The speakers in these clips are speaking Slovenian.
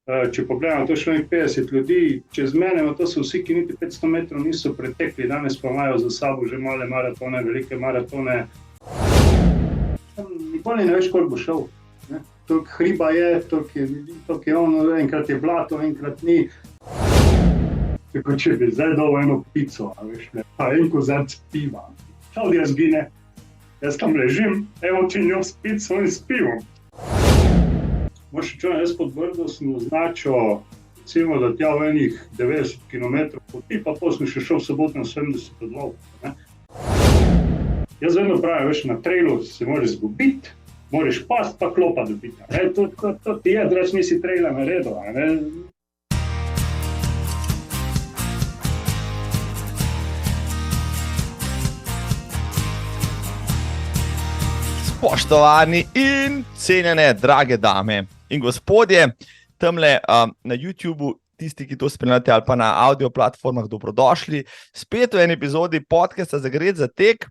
Če pogledamo, to je šlo 50 ljudi, čez mene, to so vsi, ki niti 500 metrov niso pretekli, danes pa imajo za sabo že male maratone, velike maratone. Nikoli ne veš, koliko bo šel. Toliko hriba je, toliko je ono, enkrat je blato, enkrat ni. Tako, če bi zdaj dal eno pico, pa en kozarc piva, čau jaz gine, jaz tam ležim, evo ti njo s pico in s pivom. Moš čujem, jaz pod Brdo sem označil, recimo, da tja v enih 90 km poti, pa sem še šel v soboto na 70 odlov. Jaz vedno pravim, veš, na trailu se moraš zgubiti, moraš past pa klopa dobiti. To ti je, drugače nisi traila naredil. Spoštovani in cenjene, drage dame in gospodje, tamle na YouTubeu, tisti, ki to spremljate, ali pa na audio platformah, dobrodošli. Spet v eni epizodi podcasta Zagret za tek.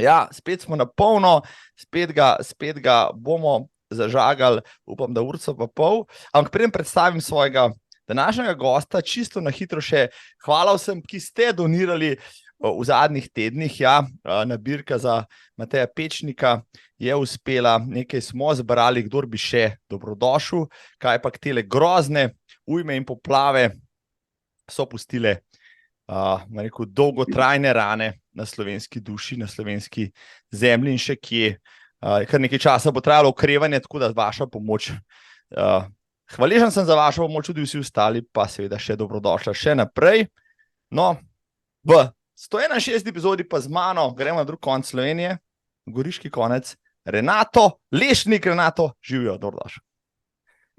Ja, spet smo na polno, spet ga bomo zažagali, upam, da urco pa pol. Ampak preden predstavim svojega današnjega gosta, čisto na hitro še hvala vsem, ki ste donirali v zadnjih tednih. Ja, nabirka za Mateja Pečnika je uspela, nekaj smo zbrali, kdor bi še dobrodošel, kaj pa tele grozne ujme in poplave so pustile dolgotrajne rane na slovenski duši, na slovenski zemlji in še kje. Kar nekaj časa bo trajalo okrevanje, tako da vaša pomoč. Hvaležen sem za vašo pomoč, tudi vsi ostali, pa seveda še dobrodošla še naprej. No, v 161 epizodi pa z mano, gremo na drug konec Slovenije, goriški konec, Renato Lešnik. Renato, živijo, dobrodošel.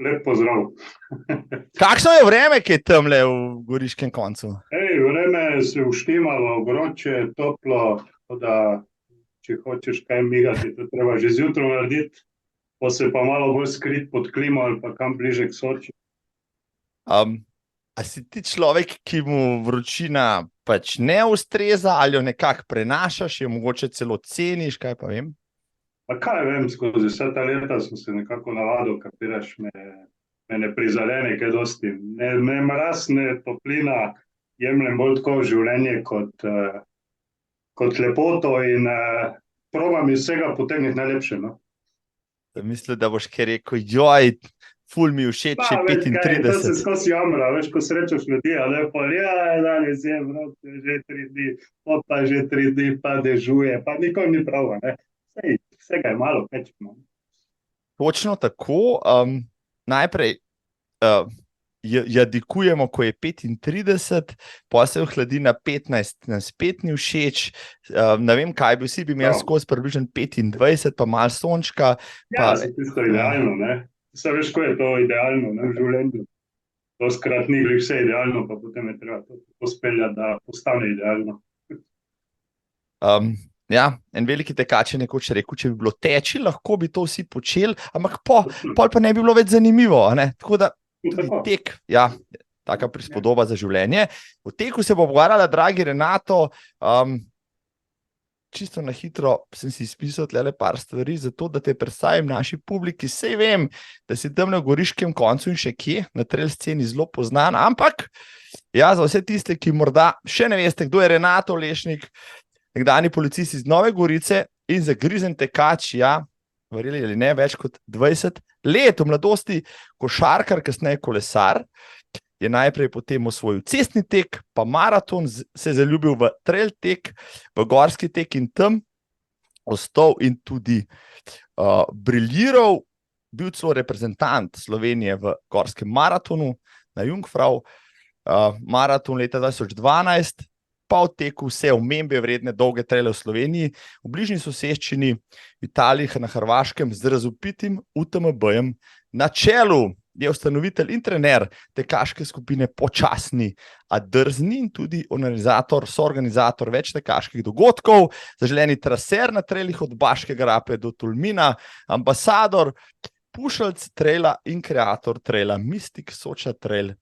Lep pozdrav. Kakšno je vreme, ki je tamle v goriškem koncu? Vreme se uštimalo, vroče, toplo, da če hočeš kaj migati, to treba že zjutraj narediti, pa se pa malo bolj skrit pod klimo ali pa kam bliže k Soči. A si ti človek, ki mu vročina pač ne ustreza ali jo nekako prenašaš, jo mogoče celo ceniš, kaj pa vem? Pa kaj vem, skozi vse ta leta sem se nekako navadil, kapiraš, me ne prizadene kaj dosti. Ne mraz, ne toplina, jemljem bolj tako življenje kot lepoto in probam iz vsega potegniti najlepše. No? Mislim, da boš kaj rekel, joj, ful mi všeč je 35. To se skozi jamra, veš, ko srečaš ljudi, ali pa danes je vroče, že 3 dni, pa že 3 dni, pa dežuje, pa nikoli ni prav, ne. Vsega je malo, pečemo. Točno tako, najprej jadikujemo, ko je 35, pa se ohladi na 15, nam spet ni všeč, ne vem kaj bi vsi bi imeli skozi približno 25, pa malo sončka. Ja, se tisto idealno, ne. Vse veš, ko je to idealno, ne, v življenju. To skrat ni vse idealno, pa potem je treba to pospeljati, da postane idealno. Ja, en veliki tekač je nekoč rekel, če bi bilo teči, lahko bi to vsi počeli, ampak pol pa ne bi bilo več zanimivo, ne? Tako da tudi tek, ja, taka prispodoba za življenje. V teku se bo pogovarjala, dragi Renato, čisto na hitro sem si izpisal tlele par stvari, zato da te predstavim naši publiki. Sej vem, da si tam na goriškem koncu in še kje, na trail sceni zelo poznan, ampak ja, za vse tiste, ki morda še ne veste, kdo je Renato Lešnik, nekdanji policist iz Nove Gorice in zagrizen tekač, ja, verjeli ali ne, več kot 20 let, v mladosti košarkar, kasneje kolesar, je najprej potem osvojil cestni tek, pa maraton, se zaljubil v trail tek, v gorski tek in tam ostal in tudi briljiral, bil celo reprezentant Slovenije v gorskem maratonu na Jungfrau, maraton leta 2012, pa v teku vse omembe vredne dolge traile v Sloveniji, v bližnji soseščini, v Italiji, na Hrvaškem, z razupitim UTMB-jem na čelu. Je ustanovitelj in trener tekaške skupine Počasni, a drzni in tudi soorganizator več tekaških dogodkov, zaželeni traser na trailih od Baške grape do Tolmina, ambasador, pušelc traila in kreator traila Mystic Soča trail.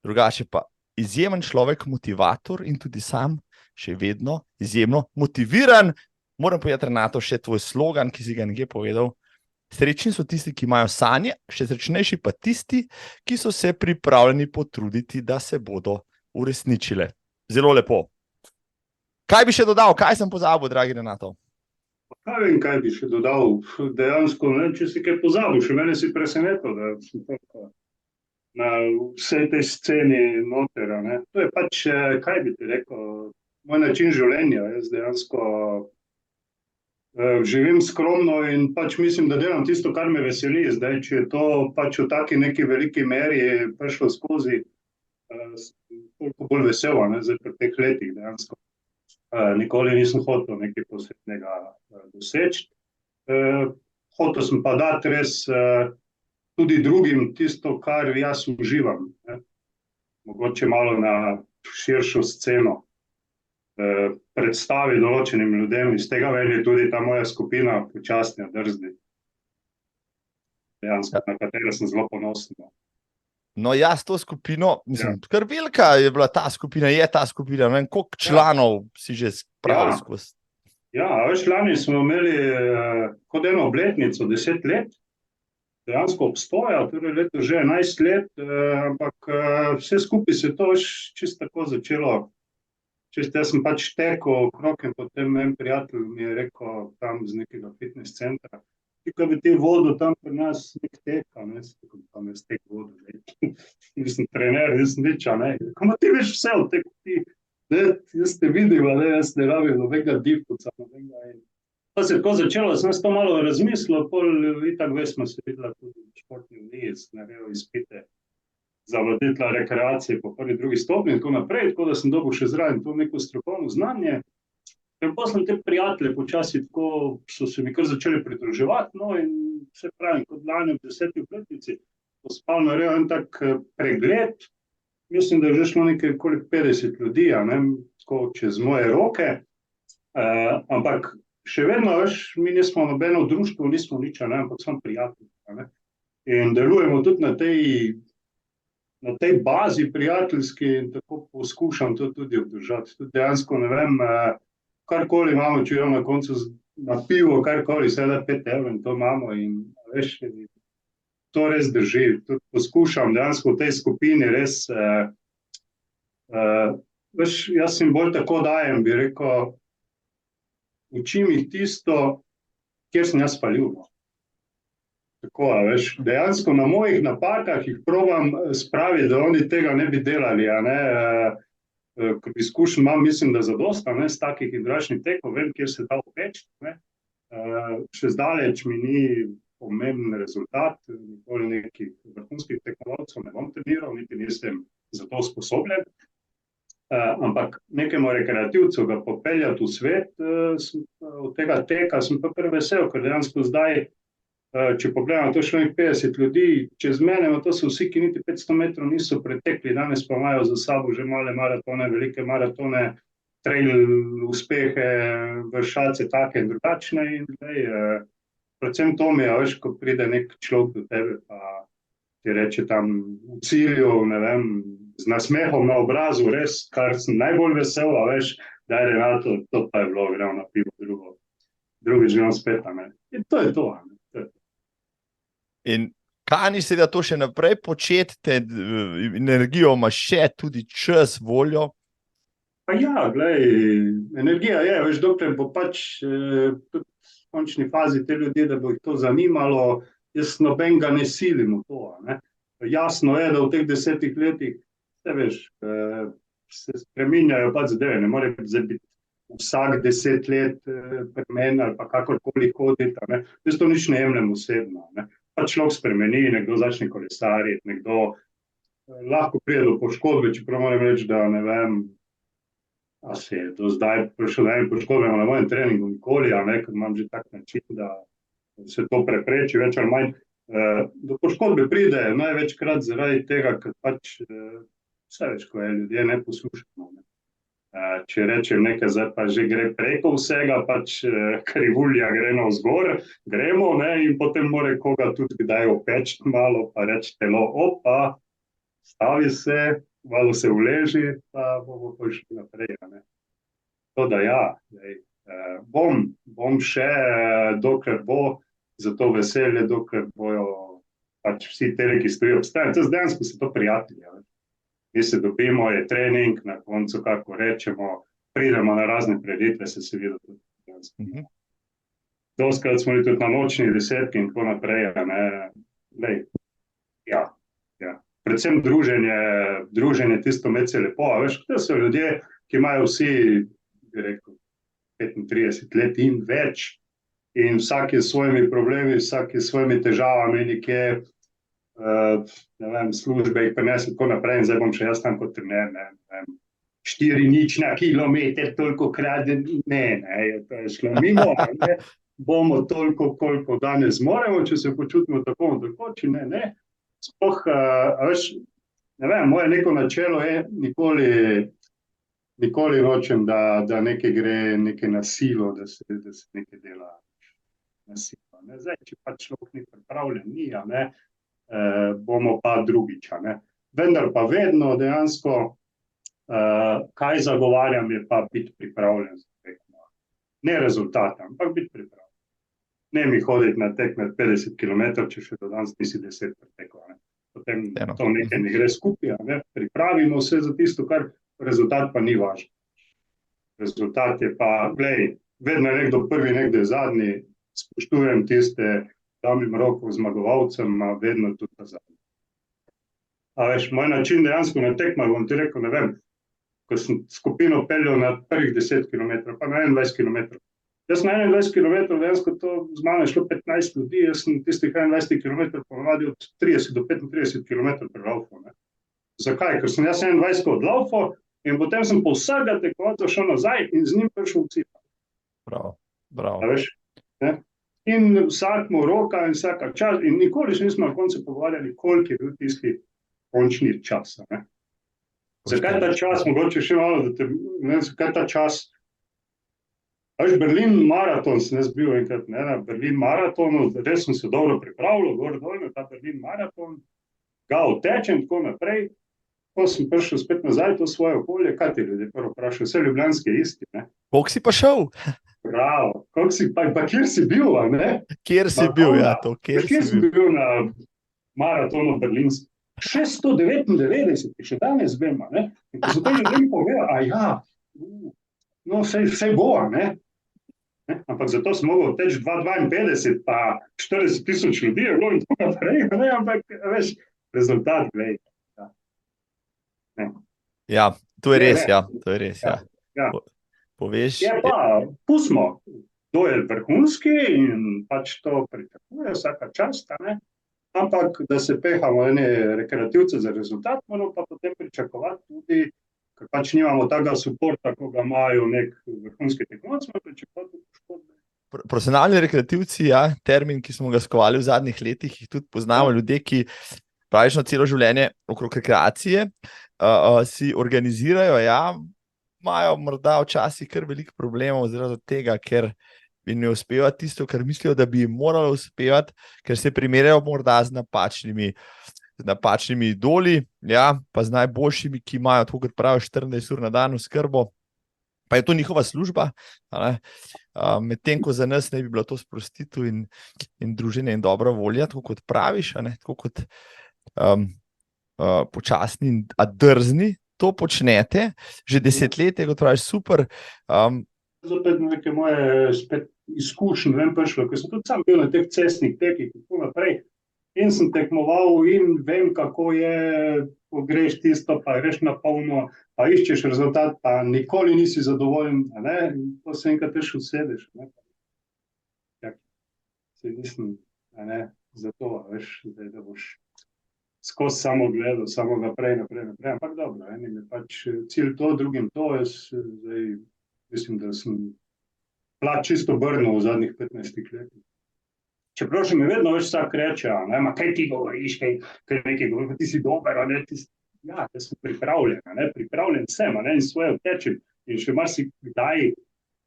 Drugače pa izjemen človek, motivator in tudi sam še vedno izjemno motiviran. Moram povedati, Renato, še tvoj slogan, ki si ga nekje povedal, Srečni so tisti, ki imajo sanje, še srečnejši pa tisti, ki so se pripravljeni potruditi, da se bodo uresničile. Zelo lepo. Kaj bi še dodal? Kaj sem pozabil, dragi Renato? Kaj vem, kaj bi še dodal. Dejansko, ne vem, če si kaj pozabil, še mene si presenetil, da sem tako na vsej tej sceni noter, ne. To je pač, kaj bi ti rekel, moj način življenja. Jaz dejansko živim skromno in pač mislim, da delam tisto, kar me veseli. Zdaj, če je to pač v taki neki veliki meri prišlo skozi, sem toliko bolj vesel, ne, zdaj pri teh letih dejansko. Nikoli nisem hotel nekaj posebnega doseči. Hotel sem pa dati res tudi drugim tisto, kar jaz uživam, ne. Mogoče malo na širšo sceno predstavi določenim ljudem. Iz tega ven je tudi ta moja skupina Počasni, a drzni, dejansko, na katero sem zelo ponosen. No, jaz to skupino, mislim, kar velika je bila ta skupina, je ta skupina, ne vem, koliko članov si že spravil skozi. Ja, veš, lani smo imeli kot eno obletnico 10 let, dejansko obstoja, torej leto že 11 let, ampak vse skupaj se to čisto tako začelo. Jaz sem pač tekel okrog in potem en prijatelj mi je rekel tam z nekega fitness centra, ko bi ti vodil tam pri nas nek teka, ne, tam jaz tek vodu, nisem trener, nisem nič, ne, kako ti veš vse od tega, ne, jaz te vidim, ne, jaz ne rabim novega difuca, nobenega. Pa se je tako začelo, sem to malo razmislil, pol itak veš, smo se videla tudi v športni uniji, naredil izpite za voditelja rekreacije po prvi, drugi stopnji in tako naprej, tako da sem dobil še zraven to neko strokovno znanje. In potem sem te prijatelje počasi tako, so se mi kar začeli pridruževati, no, in vse pravim, kot lani v 10. obletnici, pospal naredil en tak pregled, mislim, da je že šlo nekaj koliko 50 ljudi, ne, tako čez moje roke, ampak še vedno, veš, mi nismo nobeno društvo, nismo nič, ne, ampak smo prijatelji, ne, in delujemo tudi na tej bazi prijateljski in tako poskušam to tudi obdržati. Tudi dejansko, ne vem, karkoli imamo, če imamo na koncu na pivo, karkoli, seveda 5 € in to imamo in veš, to res drži. Tudi poskušam dejansko v tej skupini res, veš, jaz jim bolj tako dajem, bi rekel, učim jih tisto, kjer sem jaz falil. Tako, veš, dejansko na mojih napakah jih probam spraviti, da oni tega ne bi delali, a ne, ker izkušenj imam, mislim, da zadosta, ne, s takih in drugačnih tekov, vem, kjer se da upeči, ne, še zdaleč mi ni pomemben rezultat, nikoli nekih vrhunskih tekmovalcev ne bom treniral, niti nisem za to sposobljen, ampak nekemu rekreativcu ga popeljati v svet, od tega teka sem pa prvi vesel, ker dejansko zdaj, če pogledam, to šlo 50 ljudi, čez mene, to so vsi, ki niti 500 metrov niso pretekli, danes pa imajo za sabo že male maratone, velike maratone, trail uspehe, vršace take in drugačne in predvsem to mi je, veš, ko pride nek človek do tebe, pa ti reče tam v cilju, ne vem, z nasmehom na obrazu, res, kar sem najbolj vesel, a veš, daj Renato, to pa je bilo, gremo na pivo drugič gremo spet, ne. In to je to, ne. In kani se da to še naprej početi, te energijo imaš še, tudi čas, voljo? Pa ja, glej, energija je, veš, dokler bo pač tudi v končni fazi te ljudi, da bo jih to zanimalo, jaz nobenega ne silim v to, ne. Jasno je, da v teh 10 letih, veš, se spreminjajo pač zadeve, ne more zdaj biti vsak 10 let pri meni ali pa kakorkoli hoditi, ne. Jaz to nič ne jemljem osebno, ne. Pač človek spremeni, nekdo začne kolesariti, nekdo lahko pride do poškodbe, čeprav moram reči, da ne vem, a se je do zdaj prišel na eni poškodbe na mojem treningu nikoli, a ne, ker imam že tak način, da se to prepreči več ali manj. Do poškodbe pride največkrat zaradi tega, ker pač vse več, ko je ljudje ne poslušamo, ne. Če rečem nekaj, zdaj pa že gre preko vsega, pač krivulja gre navzgor, gremo, ne, in potem mora koga tudi kdaj opeči malo, pa reči telo, opa, stavi se, malo se uleži, pa bomo šli naprej, ne. To da ja, bom še, dokler bo, za to veselje, dokler bojo pač vsi tele, ki stojijo ob strani. Dejansko so to prijatelji. Mi se dobimo, je trening, na koncu, kako rečemo, pridemo na razne prireditve, se vidi tudi dejansko. Doskrat smo tudi na nočni desetki in tako naprej. Lej, ja. Predvsem druženje tisto med se lepo. Veš, to so ljudje, ki imajo vsi, bi rekel, 35 let in več in vsak je s svojimi problemi, vsak je s svojimi težavami nekje, ne vem, službe jih prinese tako naprej in zdaj bom še jaz tam kot trener, ne vem, 4-0 na kilometer, toliko kraden, ne, to je šlo mimo, ne, bomo toliko, koliko danes zmoremo, če se počutimo tako in tako, če ne. Sploh, veš, ne vem, moje neko načelo je nikoli nočem, da nekaj gre nekaj na silo, da se nekaj dela na silo. Zdaj, če pa človek ni pripravljen, ni, bomo pa drugič. Vendar pa vedno dejansko, kaj zagovarjam, je pa biti pripravljen za tekmo. Ne rezultata, ampak biti pripravljen. Ne mi hoditi na tek med 50 km, če še do danes nisi 10 pretekla. Potem to nekaj ne gre skupaj. Pripravimo se za tisto, kar rezultat pa ni važen. Rezultat je pa, glej, vedno je nekdo prvi, nekdo je zadnji, spoštujem tiste, dam jim roko zmagovalcem, vedno tudi ta zadnji. A veš, moj način dejansko na tekmah, bom ti rekel, ne vem, ko sem skupino peljal na prvih 10 km, pa na 21 km. Jaz na 21 km, dejansko to z mano je šlo 15 ljudi, jaz sem tistih 21 km ponavadi od 30 do 35 km prelaufal. Zakaj? Ker sem jaz 21 odlaufal in potem sem po vsega tekmovca šel nazaj in z njim prišel v cilj. Bravo. Veš, ne? In vsak mu roka in vsaka čas in nikoli še nismo na koncu pogovarjali, koliko je bil tisti končni čas. Zakaj ta čas, mogoče še malo, zakaj ta čas? Veš, Berlin maraton sem jaz bil enkrat, na Berlin maratonu, res sem se dobro pripravljal, gor dol na ta Berlin maraton, ga otečem, tako naprej, ko sem prišel spet nazaj to svoje okolje, kaj ti ljudje prvo vprašajo, vse ljubljanske isti, ne? Koliko si pa šel? Bravo, koliko si, pa kjer si bil, ne? Kjer si bil, ja, to, kjer si bil na maratonu berlinskem? 699, še danes vem, ne? In ko so to ljudem povedal, no, vse bo, ne? Ampak zato sem mogel teči 2,52 pa 40,000 ljudi je bilo in tako naprej, ne? Ampak, veš, rezultat, glej. Ja, to je res, to je res, Poveš... Je pa, pustimo, to je vrhunski in pač to pričakuje vsaka čast, ne? Ampak, da se pehamo ene rekreativce za rezultat, moramo pa potem pričakovati tudi, ker pač nimamo takega suporta, ko ga imajo nek vrhunski tekmovalci, moramo pričakovati poškodbe. Profesionalni rekreativci, termin, ki smo ga skovali v zadnjih letih, jih tudi poznamo ljudje, ki praktično celo življenje okrog rekreacije si organizirajo, imajo morda včasih kar veliko problemov zaradi tega, ker bi ne uspevati tisto, kar mislijo, da bi jim moralo uspevati, ker se primerjajo morda z napačnimi idoli, pa z najboljšimi, ki imajo, tako kot pravijo, 14 ur na dan oskrbo, pa je to njihova služba, medtem ko za nas ne bi bilo to sprostitev in druženje in dobra volja, tako kot praviš, tako kot počasni in drzni, to počnete, že desetletje, kot praviš, super. Zopet neke moje izkušnje, vem prišlo, ker sem tudi sam bil na teh cestnih tekih in tako naprej in sem tekmoval in vem, kako je, ko greš tisto, pa greš na polno, pa iščeš rezultat, pa nikoli nisi zadovoljen, ne, in to se enkrat težko usedeš, ne. Se nisem, zato, veš, da boš skozi samo gledal, samo naprej, ampak dobro, enim je pač cilj to, drugim to, jaz zdaj mislim, da sem plat čisto obrnil v zadnjih 15 letih. Čeprav še mi vedno več vsak reče, kaj ti govoriš, kaj nekaj govoriš, ti si dober, jaz sem pripravljen sem, in svoje vtečem in še marsikdaj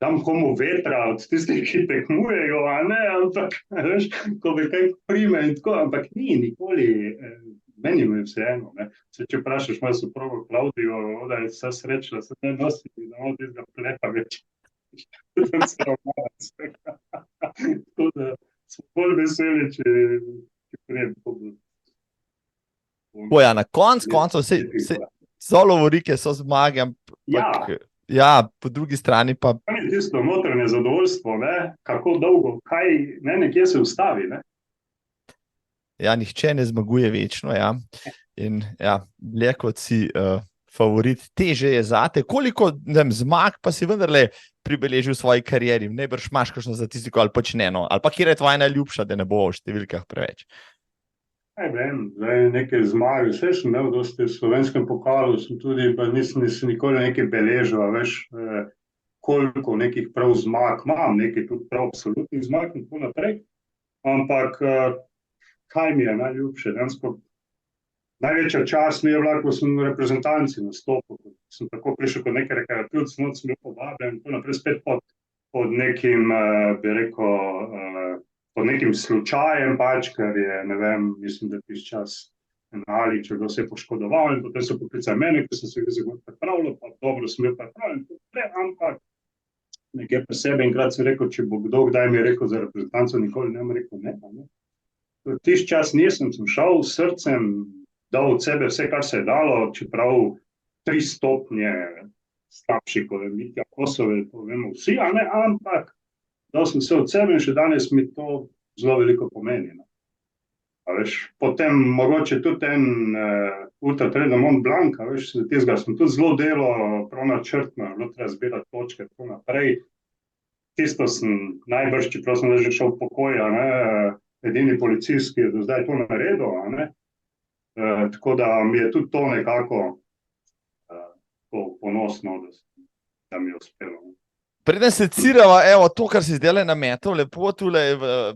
dam komu vetra od tistih, ki tekmujejo, ampak, veš, ko bi kaj prime in tako, ampak nikoli, meni je vseeno, se če vprašaš mojo soprogo Klaudijo, da je vsa srečna, se ne nosi, da imamo tistega plepa več. Tako da sem bolj veseli, če prijem to. Ja, na koncu so lovorike, so zmage, ampak po drugi strani pa... To je tisto notranje zadovoljstvo, kako dolgo, kaj, nekje se ustavi, Ja, nihče ne zmaguje večno, in dlje kot si favorit, teže je zate. Koliko zmag pa si vendarle pribeležil v svoji karieri? Najbrž imaš kakšno statistiko ali počneno, ali pa kjer je tvoja najljubša, da ne bo v številkah preveč? Ne vem, nekaj zmag, vse sem imel dosti v slovenskem pokalu, sem tudi, pa nisem nikoli nekaj beležil, veš, koliko nekih prav zmag, imam nekaj tudi prav absolutnih zmag in tako naprej, ampak kaj mi je najljubše, največja čast mi je bila, ko sem v reprezentanci nastopil, sem tako prišel kot nekaj rekreativc, noč sem bil povabljen, tako naprej spet pod nekim, bi rekel, pod nekim slučajem pač, ker je, ne vem, mislim, da tisti čas ali če kdo se je poškodoval in potem so poklicali mene, ker sem se zelo pripravljal, pa dobro sem bil pripravljen, ampak nekaj pri sebi enkrat sem rekel, če bo kdo kdaj mi je rekel za reprezentanco, nikoli ne bom rekel ne. Tisti čas nisem, sem šel s srcem, dal od sebe vse, kar se je dalo, čeprav 3 stopnje slabši, kot je Mitja Kosove, to vemo vsi, ampak dal sem se od sebe in še danes mi to zelo veliko pomeni. Potem mogoče tudi en Ultra Trail de Mont Blanc, tistega sem tudi zelo delal, prav načrtno, bilo treba zbirati točke, tako naprej. Tisto sem najbrž, čeprav sem že šel v pokoj, edini policist, ki je do zdaj to naredil, tako da mi je tudi to nekako ponosno, da mi je uspelo. Preden se cirava, evo, to, kar si zdaj nametal, lepo tule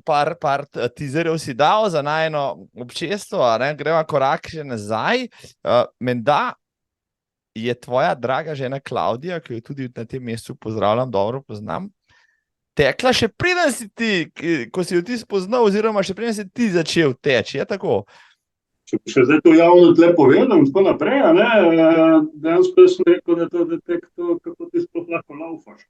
par teaserjev si dal za najno občestvo, greva korak še nazaj. Menda je tvoja draga žena Klavdija, ki jo tudi na tem mestu pozdravljam, dobro poznam, tekla še preden si ti, ko si jo ti spoznal, oziroma še preden si ti začel teči, je tako? Če bi še zdaj to javno tle povedal in tako naprej, dejansko sem rekel, da je to, kako ti sploh lahko laufaš.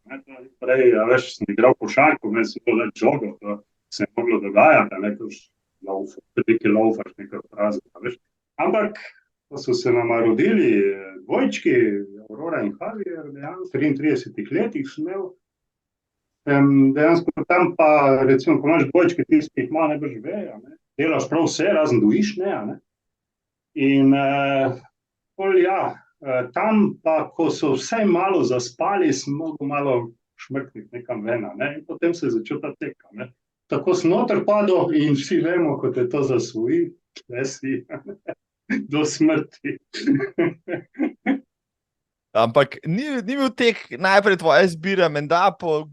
Prej, veš, sem igral košarko, meni se to le žogo, to se je moglo dogajati, nekaj laufaš, nekaj prazno, veš. Ampak, ko so se nama rodili dvojčki, Aurora in Javier, dejansko v 33 letih sem imel, dejansko tam pa, recimo, ko imaš dvojčke, tistih ima najbrž veja, delaš prav vse, razen dojiš, in tam pa, ko so vsaj malo zaspali, sem mogel malo šmrkniti nekam ven, in potem se je začel ta tek. Tako sem noter padel in vsi vemo, kot je to zasvoji, si do smrti. Ampak ni bil tek najprej tvoja izbira, menda po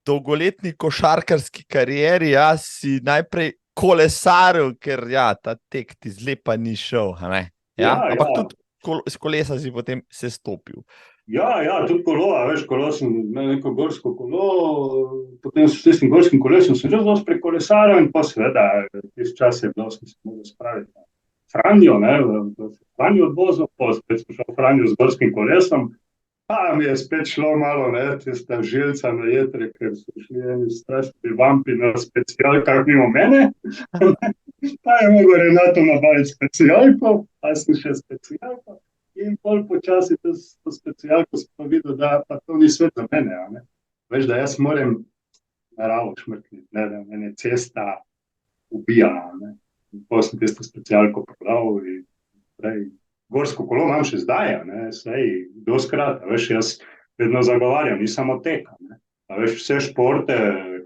dolgoletni košarkarski karieri, si najprej kolesaril, ker ta tek ti zlepa ni šel, ampak tudi s kolesa si potem se stopil. Tudi kolo, veš, kolo sem imel neko gorsko kolo, potem s tistim gorskim kolesom sem že zelo prekolesaril in pa seveda, tisti čas je bilo, sem se mogel spraviti Franjo, Franjo odvozil, pa spet sem šel Franjo z gorskim kolesom, pa mi je spet šlo malo, tista žilca na jetre, ker so šli eni strašni vampi na specialkah mimo mene, pa je mogel Renato nabaviti specialko, pa sem še specialko in pol počasi to specialko sem pa videl, da pa to ni svet za mene, Veš, da jaz moram naravo šmrkniti, da mene cesta ubija, in pol sem tisto specialko prodal in prej. Gorsko kolo imam še zdaj, doskrat, veš, jaz vedno zagovarjam, ni samo tek, veš, vse športe,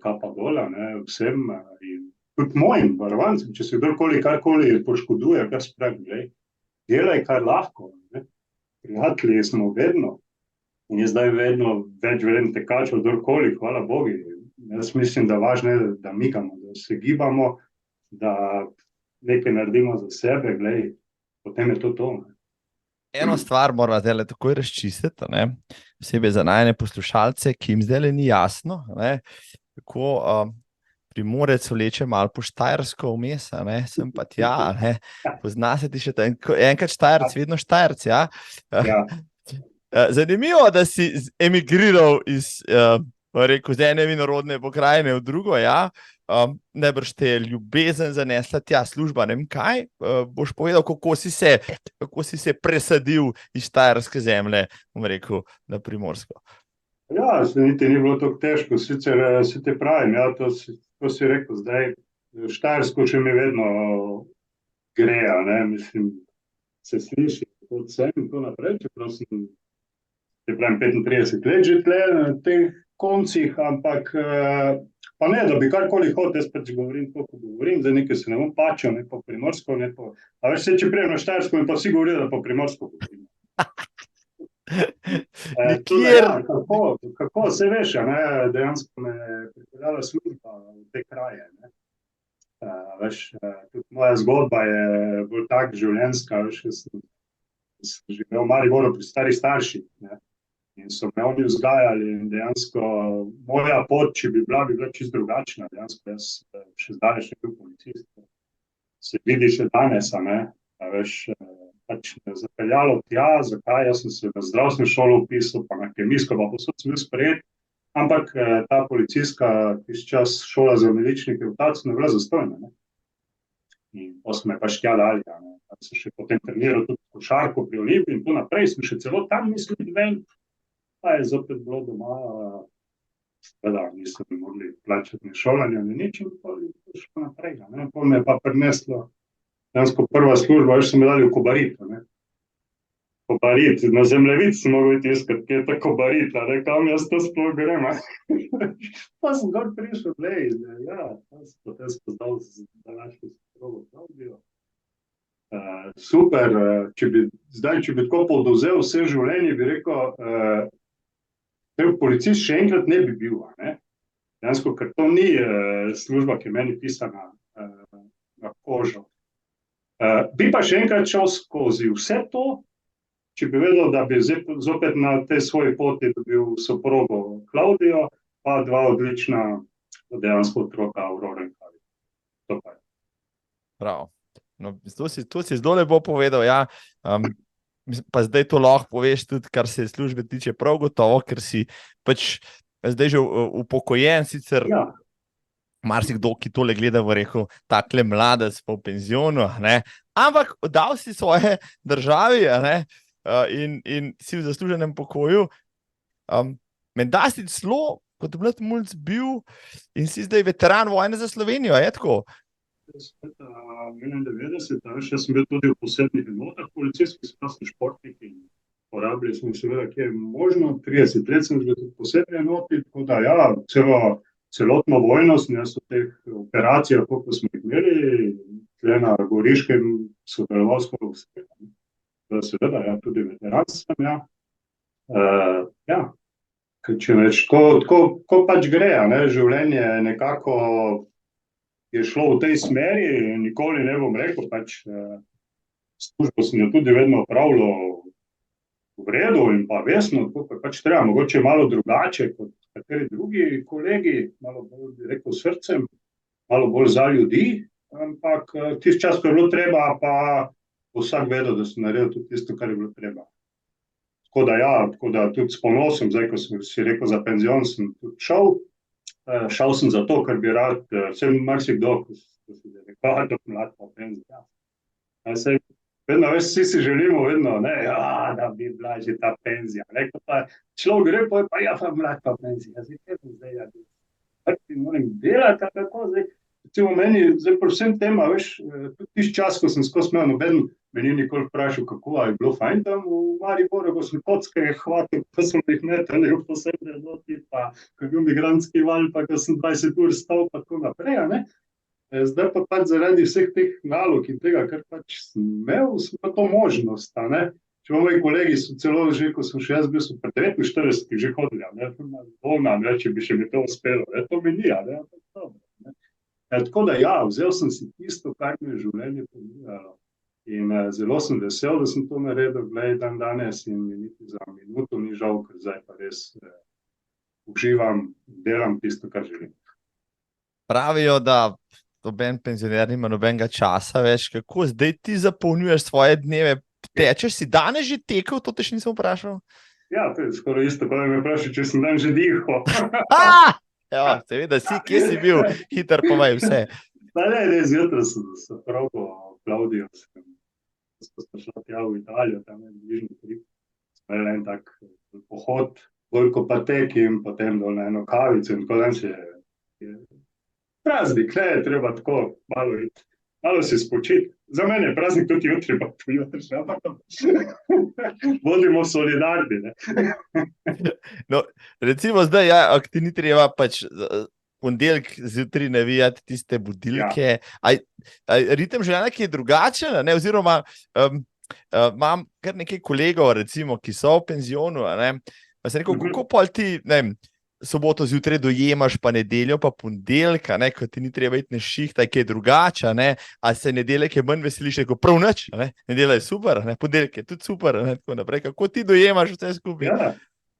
kapa dola, vsem, in tudi mojim varovancem, če se kdorkoli karkoli poškoduje, kar spravi, delaj kar lahko, prijatelji smo vedno, in je zdaj vedno več vreden tekačev, kdorkoli, hvala Bogi, jaz mislim, da važno je, da migamo, da se gibamo, da nekaj naredimo za sebe, potem je to. Eno stvar moramo zdaj takoj razčistiti, posebej za najne poslušalce, ki jim zdaj ni jasno, kako Primorec vleče malo po štajersko vmes, sem pa tja, pozna se ti še enkrat Štajerc, vedno Štajerc, Zanimivo, da si emigriral iz ene vinorodne pokrajine v drugo, najbrž te je ljubezen zanesla tja služba, ne vem kaj, boš povedal, kako si se presadil iz štajerske zemlje, bom rekel, na Primorsko. Ja, se niti ni bilo tako težko, sicer si te pravim, ja, to si rekel zdaj, Štajersko še mi vedno gre, ne, mislim, se sliši kot sem in to naprej, čeprav sem, te pravim, 35 let že tle na teh koncih, ampak pa ne, da bi karkoli hotel, jaz pač govorim to, ko govorim, zdaj nekaj se ne bom pačal, ne po Primorsko, ne po, a veš se, če prijem na Štajersko in pa vsi govorijo, da po Primorsko govorim. Nikjer. Ja, kako se veš, ne, dejansko me je pripeljala služba v te kraje, ne. Veš, tudi moja zgodba je bolj tak življenjska, veš, jaz sem živel v Mariboru pri starih starših, ne, in so me oni vzgajali in dejansko moja pot, če bi bila čisto drugačna, dejansko jaz še zdaleč ne bil policist, se vidi še danes, ne, veš, pač me zapeljalo tja, zakaj, jaz sem se na zdravstveno šolo vpisal, pa na kemijsko, pa posod sem bil sprejet, ampak ta policijska tisti čas šola za miličnike v Tacu ne bila zastojna, ne. In pa so me pač tja dali, ne, pa sem še potem treniral tudi košarko pri Olimpiji in to naprej, sem še celo tam mislil ven, pa je zopet bilo doma, seveda niso mi mogli plačati ni šolanja, ni nič in pa je šlo naprej, ne, pa me je pa prineslo. Dejansko prva služba, veš, so me dali v Kobarit, ne. Kobarit, na zemljevid sem mogel iti iskat, kje je ta Kobarit, ne, kam jaz to sploh grem, Pa sem gor prišel, glej, ja, pa sem potem spoznal z današnjo soprogo Klaudijo. Super, če bi tako podvzel vse življenje, bi rekel, policist še enkrat ne bi bil, ne. Dejansko, ker to ni služba, ki je meni pisana na kožo. Bi pa še enkrat šel skozi vse to, če bi vedel, da bi zopet na tej svoji poti dobil soprogo Klaudijo, pa dva odlična dejansko otroka Aurora in Kavi. To pa je. Prav. No, to si zelo lepo povedal, ja. Pa zdaj to lahko poveš tudi, kar se službe tiče prav gotovo, ker si pač zdaj že upokojen, sicer Ja. marsikdo, ki tole gleda, bo rekel, takle mladec po penzionu, ne, ampak dal si svoje državi, ne, in si v zasluženem pokoju. Menda si celo kot mlad mulc bil in si zdaj veteran vojne za Slovenijo, je tako? 91, jaz sem bil tudi v posebnih enotah policijskih, sem športnik in porabili smo seveda, kje je možno, 30 let sem bil tudi posebni enoti, tako da ja, celotno vojno sem jaz v teh operacijah, koliko smo jih imeli, tle na Goriškem sodeloval skoro vse. Seveda, ja, tudi veteran sem, ja. Ja, če več, tako pač gre, ne, življenje nekako je šlo v tej smeri, nikoli ne bom rekel, pač službo sem jo tudi vedno opravljal v redu in pa vesno, tako pa pač treba, mogoče malo drugače kot kateri drugi kolegi, malo bolj, bi rekel, srcem, malo bolj za ljudi, ampak tisti čas, ko je bilo treba, pa vsak vedel, da sem naredil tudi tisto, kar je bilo treba. Tako da ja, tudi s ponosom, zdaj, ko sem si rekel za penzion, sem tudi šel sem zato, ker bi rad, vsem marsikdo, ko si rekel, da mlad pa penzion, ja. Vedno, veš, vsi si želimo vedno, ne, ja, da bi bila že ta penzija, ne, ko pa človek gre, pa ja, pa mlad pa penzija, zdaj, ja, moram delati, tako, zdaj, recimo meni, zdaj pri vsem tema, veš, tudi tisti čas, ko sem skozi imel, noben me ni nikoli vprašal, kako je bilo fajn tam v Mariboru, ko sem kocke hvatil, ko sem jih metali v posebne enoti, pa ko je bil migrantski val, pa ko sem 20 ur stal, pa tako naprej, ne. Zdaj pa pač zaradi vseh teh nalog in tega, kar pač sem imel, sem pa to možnost, ne. Če moji kolegi so celo že, ko sem še jaz bil, so pred 49 že hodili, ne, ne, če bi še mi to uspelo, ne, to mi ni, ne, dobro, ne. Tako da ja, vzel sem si tisto, kar mi je življenje ponujalo in zelo sem vesel, da sem to naredil, glej, dan danes in mi niti za minuto ni žal, ker zdaj pa res uživam, delam tisto, kar želim. Pravijo, da noben penzioner nima nobenega časa več, kako zdaj ti zapolnjuješ svoje dneve, tečeš, si danes že tekel, to te še nisem vprašal? Ja, to je skoraj isto, pa da me vprašal, če sem dan že dihal. Ja, seveda si, kje si bil, hiter povej vse. Pa ne, zjutraj sem pravko Klaudijo, smo šla tja v Italijo, tam je bližnji hrib. Smo imeli en tak pohod, koliko pa tek in potem dol na eno kavico in tako danes je praznik, ne, treba tako malo iti, malo se spočiti. Za mene je praznik tudi jutri, pa tudi jutri še, ampak bodimo solidarni, ne. No, recimo zdaj, ja, ak ti ni treba pač ponedeljek zjutraj navijati tiste budilke, ritem življenja, ki je drugačen, ne, oziroma imam kar nekaj kolegov, recimo, ki so v penzionu, ne, pa sem rekel, kako pol ti, ne vem, soboto zjutraj dojemaš, pa nedeljo, pa ponedeljka, ne, ko ti ni treba iti na šiht, ki je drugača, ne, a se nedeljek je manj veseliš, rekel, prav nič, ne, nedelja je super, ne, ponedeljek je tudi super, ne, tako naprej, kako ti dojemaš vse skupaj? Ja,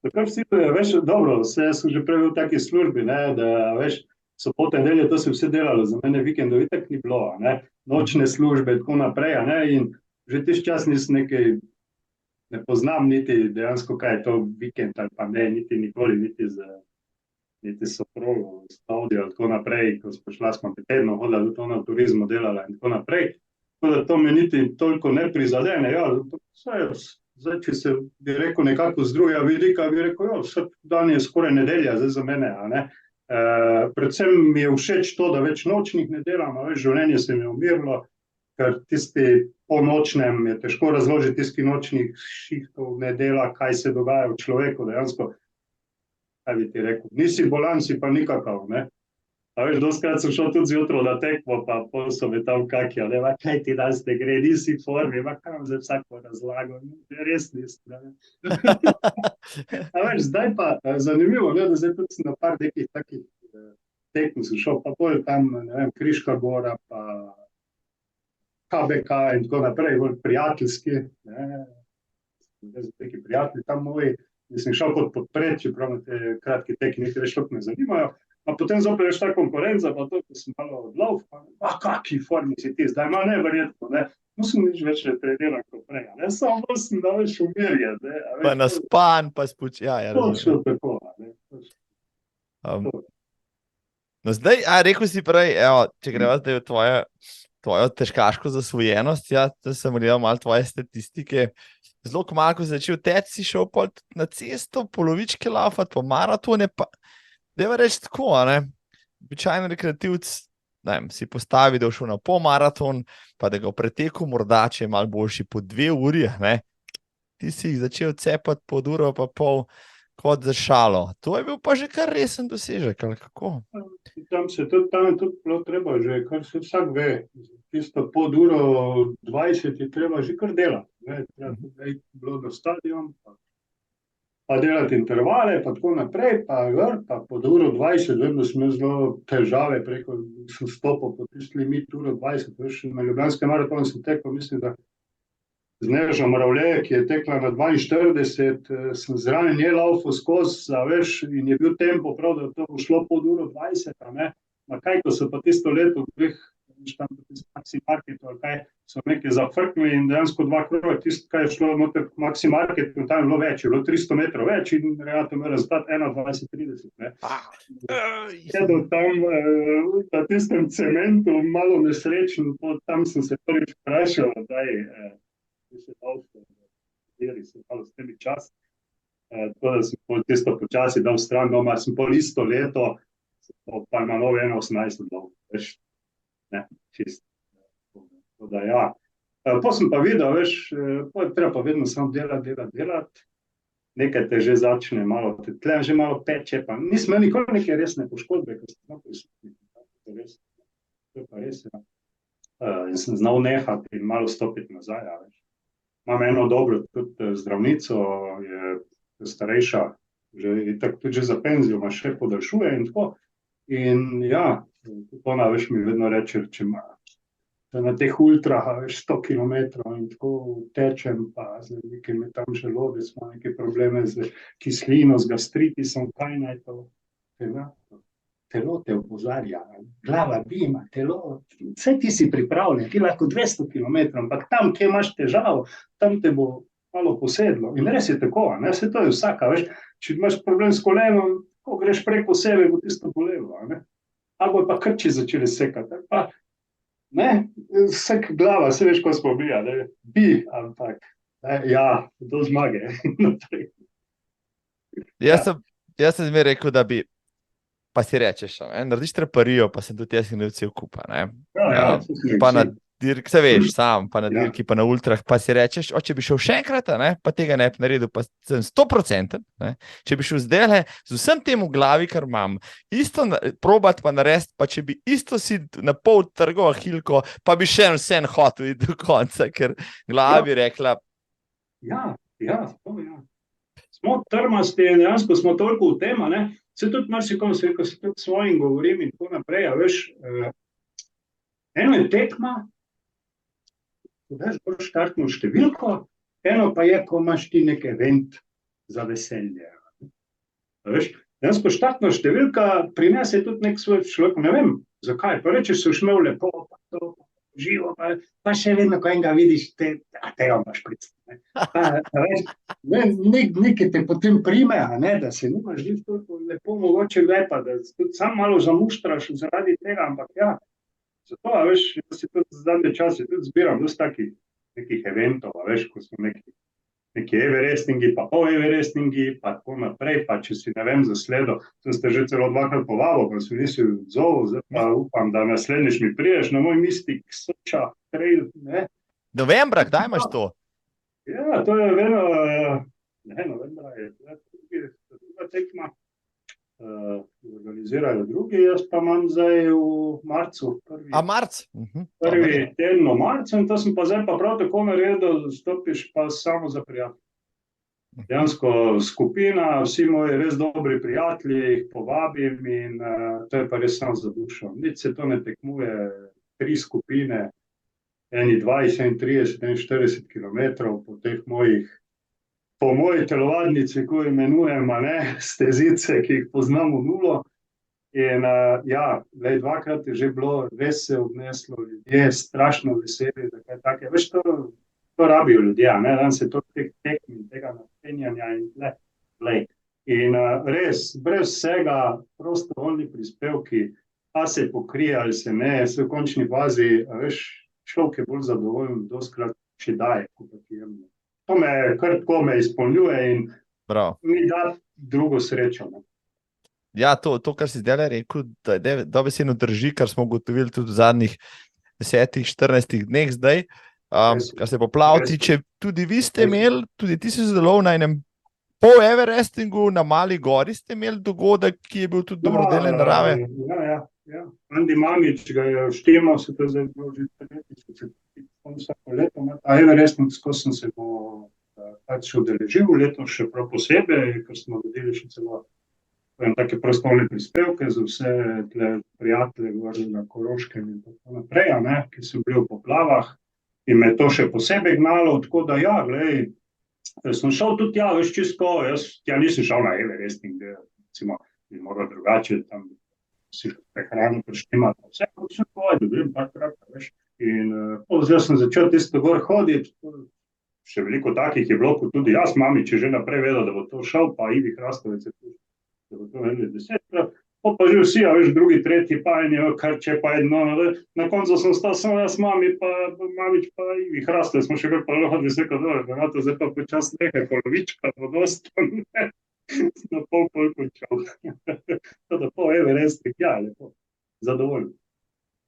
tako vsi, veš, dobro, vse sem že prej v taki službi, ne, da, veš, soboto, nedelje, to se vse delalo, za mene vikendov itak ni bilo, ne, nočne službe, tako naprej, ne, in že tiš čas nisem nekaj, ne poznam niti dejansko, kaj je to vikend, ali pa ne, niti nikoli, niti soprogo, s Klaudijo, tako naprej, ko smo šla, smo tedno hodila, tudi ona v turizmu delala in tako naprej, tako da to me niti toliko ne prizadene, ja, zdaj, če se bi rekel nekako z drugega vidika, bi rekel, jo, vsak dan je skoraj nedelja, zdaj za mene, a ne. Predvsem mi je všeč to, da več nočnih ne delam, a več življenje se mi je umirilo, ker tisti po nočnem je težko razložiti, tisti nočnih šihtov ne dela, kaj se dogaja v človeku, dejansko, kaj bi ti rekel, nisi bolan, si pa nikakav, ne. A veš, dostikrat sem šel tudi zjutraj na tekmo, pa pol so me tam kakijo, ne, kaj ti danes ne gre, nisi v formi, kam za vsako razlago, res nisi, ne. A veš, zdaj pa, zanimivo, ne, da zdaj tudi sem na par nekih takih tekm sem šel, pa bolj tam, ne vem, Kriška gora, pa KBK in tako naprej, bolj prijateljski, ne, neki prijatelji tam moji, in sem šel kot podpret, čeprav me te kratki tekmi niti več toliko ne zanimajo, a potem zopet veš ta konkurenca, pa to, ko sem malo odlov, pa kaki formi si ti zdaj, ne, verjetno, ne, nisem nič več treniral kot prej, ne, samo sem da več umirjen, ne. Pa naspan, pa ja, točno tako, ne. No zdaj, rekel si prej, evo, če greva zdaj v tvojo težkaško zasvojenost, ja, da sem gledal malo tvoje statistike, zelo kmalu, ko si začel teči, si šel pol na cesto, polovičke laufati, po maratone, pa dajva reči tako, ne, običajno rekreativc, ne vem, si postavi, da bo šel na pol maraton, pa da ga v preteku morda, če je malo boljši, po 2 uri, ne, ti si jih začel cepati pod uro pa pol, kot za šalo. To je bil pa že kar resen dosežek, ali kako? Tam je tudi bilo treba že, kar se vsak ve, tisto pod uro 20 je treba že kar delati, ne, treba tudi bilo do stadion, pa delati intervale, pa tako naprej, pa pod uro 20, vem, da sem imel zelo težave, preko sem stopil po tisti limit uro 20, veš, na Ljubljanskem maratonu sem tekel, mislim, da z Nežo Mravlje, ki je tekla na 42, sem zraven nje laufal skozi, veš, in je bil tempo prav, da to bo šlo pod uro 20, ne, ma kaj, ko so pa tisto leto dveh, tam Maxi Market, ali kaj, so nekaj zafrknili in dejansko 2 kroga, tisto, kaj je šlo noter Maxi Market, tam je bilo več, je bilo 300 metrov več in realno me rezultat 21:30, ne. Sedel tam na tistem cementu, malo nesrečen, tam sem se prvič vprašal, se malo s temi čas, tako da sem pol tisto počasi dal stran, doma sem pol isto leto, pa ima nov 1:18 dol, veš, ne, čisto. Tako da ja. Pa sem pa videl, veš, treba pa vedno samo delati, nekaj te že začne malo, tle že malo peče, pa nisem imel nikoli neke resne poškodbe, ko sem znal prisutiti, to je pa res, ja. In sem znal nehati in malo stopiti nazaj, veš. Imam eno dobro tudi zdravnico, je starejša, tudi že za penzijo, ima še podaljšuje in tako. In ja, ona, veš, mi vedno reče, če ima na teh ultrah, veš, 100 kilometrov in tako tečem, pa nekaj me tam želodec, ima neke probleme z kislino, z gastritisom, kaj naj to, telo te opozarja, glava dima, telo, vse ti si pripravljen, ti lahko 200 kilometrov, ampak tam, kje imaš težavo, tam te bo malo posedlo. In res je tako, ne, vse to je vsaka, veš, če imaš problem s kolenom, ko greš preko sebe, bo tisto bolelo, ne? Ali bo pa krči začeli sekati, pa ne, vsak glava, se veš, ko smo bili, ne? Bi, ampak ja, do zmage. Jaz sem zmeraj rekel, da bi, pa si rečeš, narediš treparijo, pa sem tudi jaz imel cel kupa, ne. Pa na dirki, se veš, sam, pa na dirki, pa na ultrah, pa si rečeš, če bi šel še enkrat, ne, pa tega ne bi naredil, pa sem 100%, ne, če bi šel zdajle z vsem tem v glavi, kar imam, isto probat pa narediti, pa če bi isto si na pol trgal ahilko, pa bi še vsem hotel iti do konca, ker glava bi rekla. Ja. Smo trmasti in dejansko smo toliko v tem, ne, se tudi marsikom, ko se tudi svojim govorim in tako naprej, a veš, eno je tekma, ko daš štartno številko, eno pa je, ko imaš ti nek event za veselje. Veš, dejansko štartna številka prinese tudi nek svoj človek, ne vem, zakaj, pa rečeš, so šmev lepo, pa to, živo, pa še vedno, ko enega vidiš, tega imaš predstavljeno. Nekaj te potem prime, da se nimaš živ toliko lepo mogoče lepa, da tudi sam malo zamuštraš zaradi tega, ampak ja, zato, veš, jaz si tudi zadnje čase tudi zbiram dosti takih nekih eventov, veš, ko so neki everestingi, pa pol-everestingi, pa tako naprej, pa če si ne vem zasledil, sem ste že celo dvakrat povabil, pa si nisi odzval, zdaj pa upam, da naslednjič mi priješ na moj Mystic Soča trail, ne. Novembra, kdaj imaš to? Ja, to je novembra je druga tekma, organizirajo drugi, jaz pa imam zdaj v marcu, prvi teden v marcu, in to sem pa zdaj pa prav tako naredil, stopiš pa samo za prijatelje. Dejansko skupina, vsi moji res dobri prijatelji, jih povabim in to je pa res samo za dušo. Nič se to ne tekmuje, 3 skupine, eni 20, 30, 40 kilometrov po moji telovadnici, ko imenujem, stezice, ki jih poznam v nulo. In ja, dvakrat je že bilo, res se obneslo, ljudje strašno veseli, da kaj take. Veš, to rabijo ljudje, danes je to tekmi, tega napenjanja in tle. In res, brez vsega, prostovoljni prispevki, pa se pokrije ali se ne, se v končni fazi, veš, človek je bolj zadovoljen, doskrat še daje, kot je jemno. To me kar tako me izpolnjuje in mi da drugo srečo. Ja, to, kar si zdaj rekel, da dobesedno drži, kar smo ugotovili tudi v zadnjih 10-14 dneh zdaj, kar se poplav tiče, tudi vi ste imeli, tudi ti si sodeloval na enem pol-everestingu na Mali gori, ste imeli dogodek, ki je bil tudi dobrodelne narave. Ja. Andi Mamić ga je štimal, se to zdaj bilo že 3 leti, vsako leto, a everesting, skozi sem se bo pač udeležil, letos še prav posebej, ker smo naredili še celo take prostovoljne prispevke za vse prijatelje gor na Koroškem in tako naprej, ki so bili v poplavah in me to še posebej gnalo, tako da ja, glej, sem šel tudi veš čisto, jaz nisem šel na everesting, recimo, bi moral drugače, tam si prehrano preštimati, vse, kot sem povedal, grem parkrat, veš, in zdaj sem začel tisto gor hoditi, še veliko takih je bilo, kot tudi jaz, Mamić je že naprej vedel, da bo to šel, pa Ivi Hrastovec je tu, da bo to vedeli 10krat, pa že vsi, veš, drugi, tretji, pa en je, kar če pa jedno, na koncu sem stal samo jaz, Mamić pa Ivi Hrastovec, smo še kar pa hodili, vse kot dobro, zdaj pa počas nekaj polovička, podosto, na pol končal. To da pol everesting, ja, lepo, zadovoljno.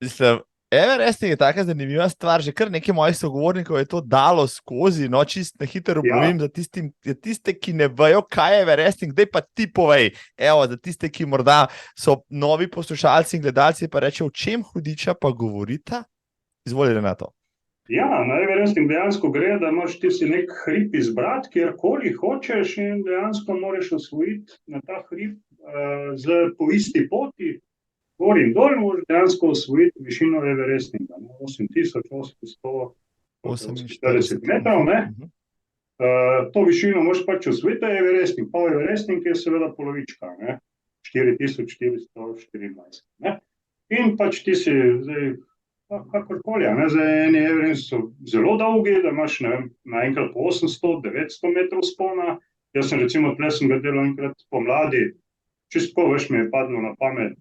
Mislim, everesting je taka zanimiva stvar, že kar nekaj mojih sogovornikov je to dalo skozi, čist na hitro povem za tiste, ki ne vejo, kaj je everesting, daj pa ti povej, za tiste, ki morda so novi poslušalci in gledalci, pa reče, o čem hudiča pa govorita? Izvolite na to. Ja, na everesting dejansko gre, da moraš ti si nek hrib izbrati, kjerkoli hočeš in dejansko moraš osvojiti na ta hrib po isti poti, gor in dol, moraš dejansko osvojiti višino everestinga, 8848 metrov, to višino moraš pač osvojiti, everesting, pa everesting je seveda polovička, 4424, in pač ti si zdaj kakorkoli, zdaj eni everestingi so zelo dolgi, da imaš, ne vem, naenkrat po 800-900 metrov spona, jaz sem recimo tle sem ga delal enkrat pomladi, čisto, veš, mi je padlo na pamet,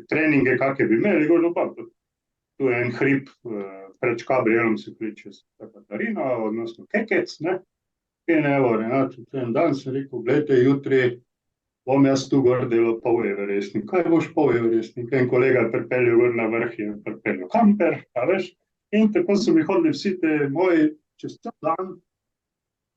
treninge, kakve bi imeli, govorno pa, tu je en hrib, pred Škabrijelom se kliče Katarina, odnosno Kekec, ne, in evo, Renat, en dan sem rekel, gledajte, jutri bom jaz tu gor delal pol Everestnik. Kaj boš pol Everestnik? En kolega je pripeljal gor na vrh, je pripeljal kamper, a veš, in tako so mi hodili vsi te moji čez cel dan.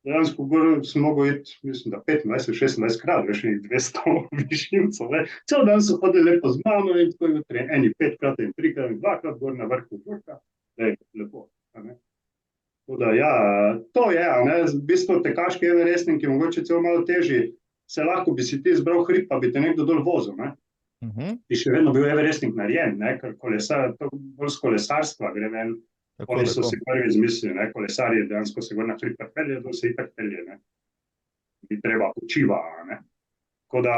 Dejansko gor sem mogel iti, mislim, da 25-26 krat, veš, 200 višincev, ne. Cel dan so hodili lepo z mano in tako jutri, eni 5krat in 3krat in 2krat gor na vrhu vrha, lepo, a ne. Tako da ja, to je, a ne, v bistvu tekaški Everestnik je mogoče celo malo težji, se lahko bi si ti izbral hrib, pa bi te nekdo dol vozil, ne. Bi še vedno bil Everestnik narejen, ne, ker to bolj z kolesarstva gre ven. Oni so si prvi izmislili, ne, kolesarji dejansko se gor na hrib pelje, dol se itak pelje, ne. Bi treba počiva, ne. Tako da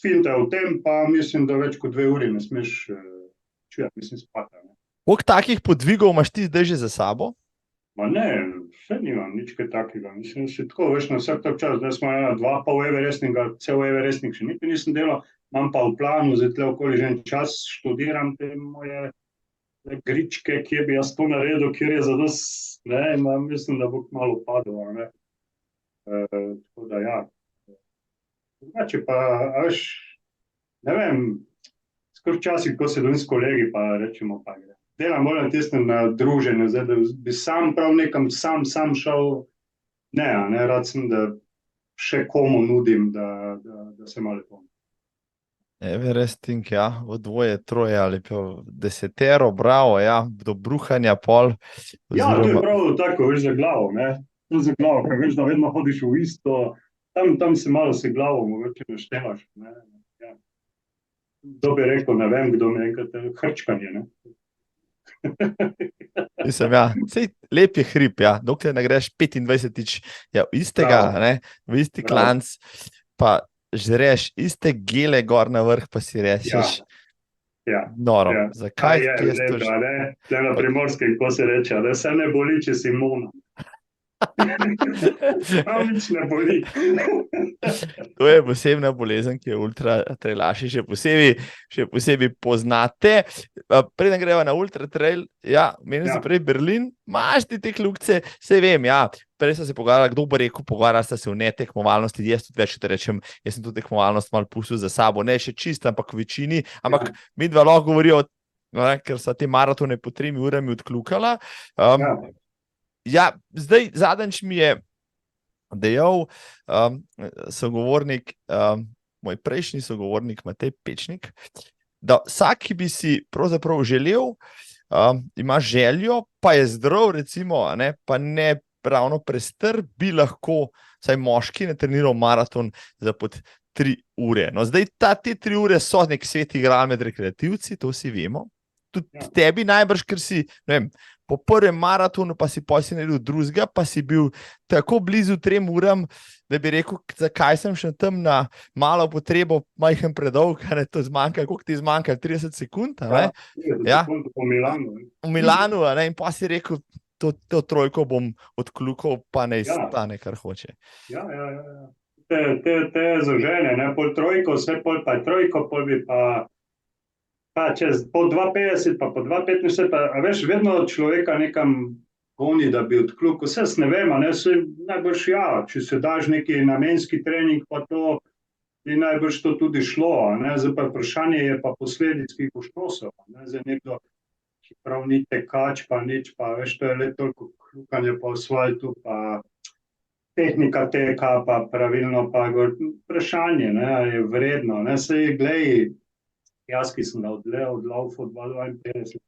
finta je v tem, pa mislim, da več kot 2 uri ne smeš mislim, spati, ne. Koliko takih podvigov imaš ti zdaj že za sabo? Ma ne, vse nimam nič kaj takega. Mislim, da si tako, veš, na vsak tak čas, da smo 2 pol Everestnika, cel Everestnik še niti nisem delal, imam pa v planu, zdaj tle okoli že en čas študiram te moje gričke, kje bi jaz to naredil, kjer je zadost, ne, imam, mislim, da bo kmalu padel, ne. Tako da ja. Drugače pa, veš, ne vem, skoraj včasih, ko se dobi s kolegi, pa rečemo, pa gre. Delam bolj na tistem na druženju, zdaj, da bi sam prav nekam sam šel, ne, rad sem, da še komu nudim, da se malo lepo. Everesting, ja, v 2, 3 ali pa 10, bravo, ja, do bruhanja pol. Ja, to je prav tako, veš, za glavo, ne, to za glavo, ker veš, da vedno hodiš v isto, tam se malo se glavo mogoče naštemaš, ne, ja. Kdo bi rekel, ne vem, kdo mi enkrat hrčkanje, ne. Mislim, ja, sej lep je hrib, ja, dokler ne greš 25-tič, ja, istega, ne, v isti klanc, pa žreš iste gele gor na vrh, pa si rečeš, noro, zakaj? Je, lepa, ne, tle na Primorskem, ko se reče, da se ne boli, če si mona. Prav nič ne boli. To je posebna bolezen, ki je ultra trailaši še posebej poznate. Preden greva na ultra trail, ja, menim se prej Berlin, imaš ti te kljukce, saj vem, ja, prej sem se pogovarjala, kdo bo rekel, pogovarjala sta se v netekmovalnosti, jaz tudi več, rečem, jaz sem tudi tekmovalnost malo pustil za sabo, ne še čisto, ampak v večini, ampak mi dva lahko govorijo, ker so te maratone po 3 urami odkljukala. Ja, zdaj zadnjič mi je dejal sogovornik, moj prejšnji sogovornik Matej Pečnik, da vsak, ki bi si pravzaprav želel, ima željo, pa je zdrav, recimo, ne, pa ne ravno prestr, bi lahko, vsaj moški, ne treniral maraton za pod 3 ure. No, zdaj te 3 ure so nek svet igral med rekreativci, to vsi vemo. Tudi tebi najbrž, ker si, ne vem, po prvem maratonu pa si naredil drugega, pa si bil tako blizu 3 uram, da bi rekel, zakaj sem še tam na malo potrebo, majhen predolg, ne, to zmanjka, koliko ti zmanjka, 30 sekund, ne? Ja, po Milanu. V Milanu, ne, in pa si rekel, to trojko bom odkljukal, pa ne stane, kar hoče. Ja. Te zažene, ne, pol trojko, vse pol pa trojko, pol bi pa čez po 2,50, pa po 2,75, a veš, vedno človeka nekam goni, da bi odkljukal, vse ne vem, ne, najbrž ja, če se daš neki namenski trening, pa to bi najbrž to tudi šlo, ne, zdaj pa vprašanje je pa posledic, ki jih boš nosil, ne, zdaj nekdo, ki prav ni tekač, pa nič, pa veš, to je le toliko kljukanje po asfaltu, pa tehnika teka, pa pravilno, pa vprašanje, ne, je vredno, ne, sej glej, jaz, ki sem ga odlaufal 2,52,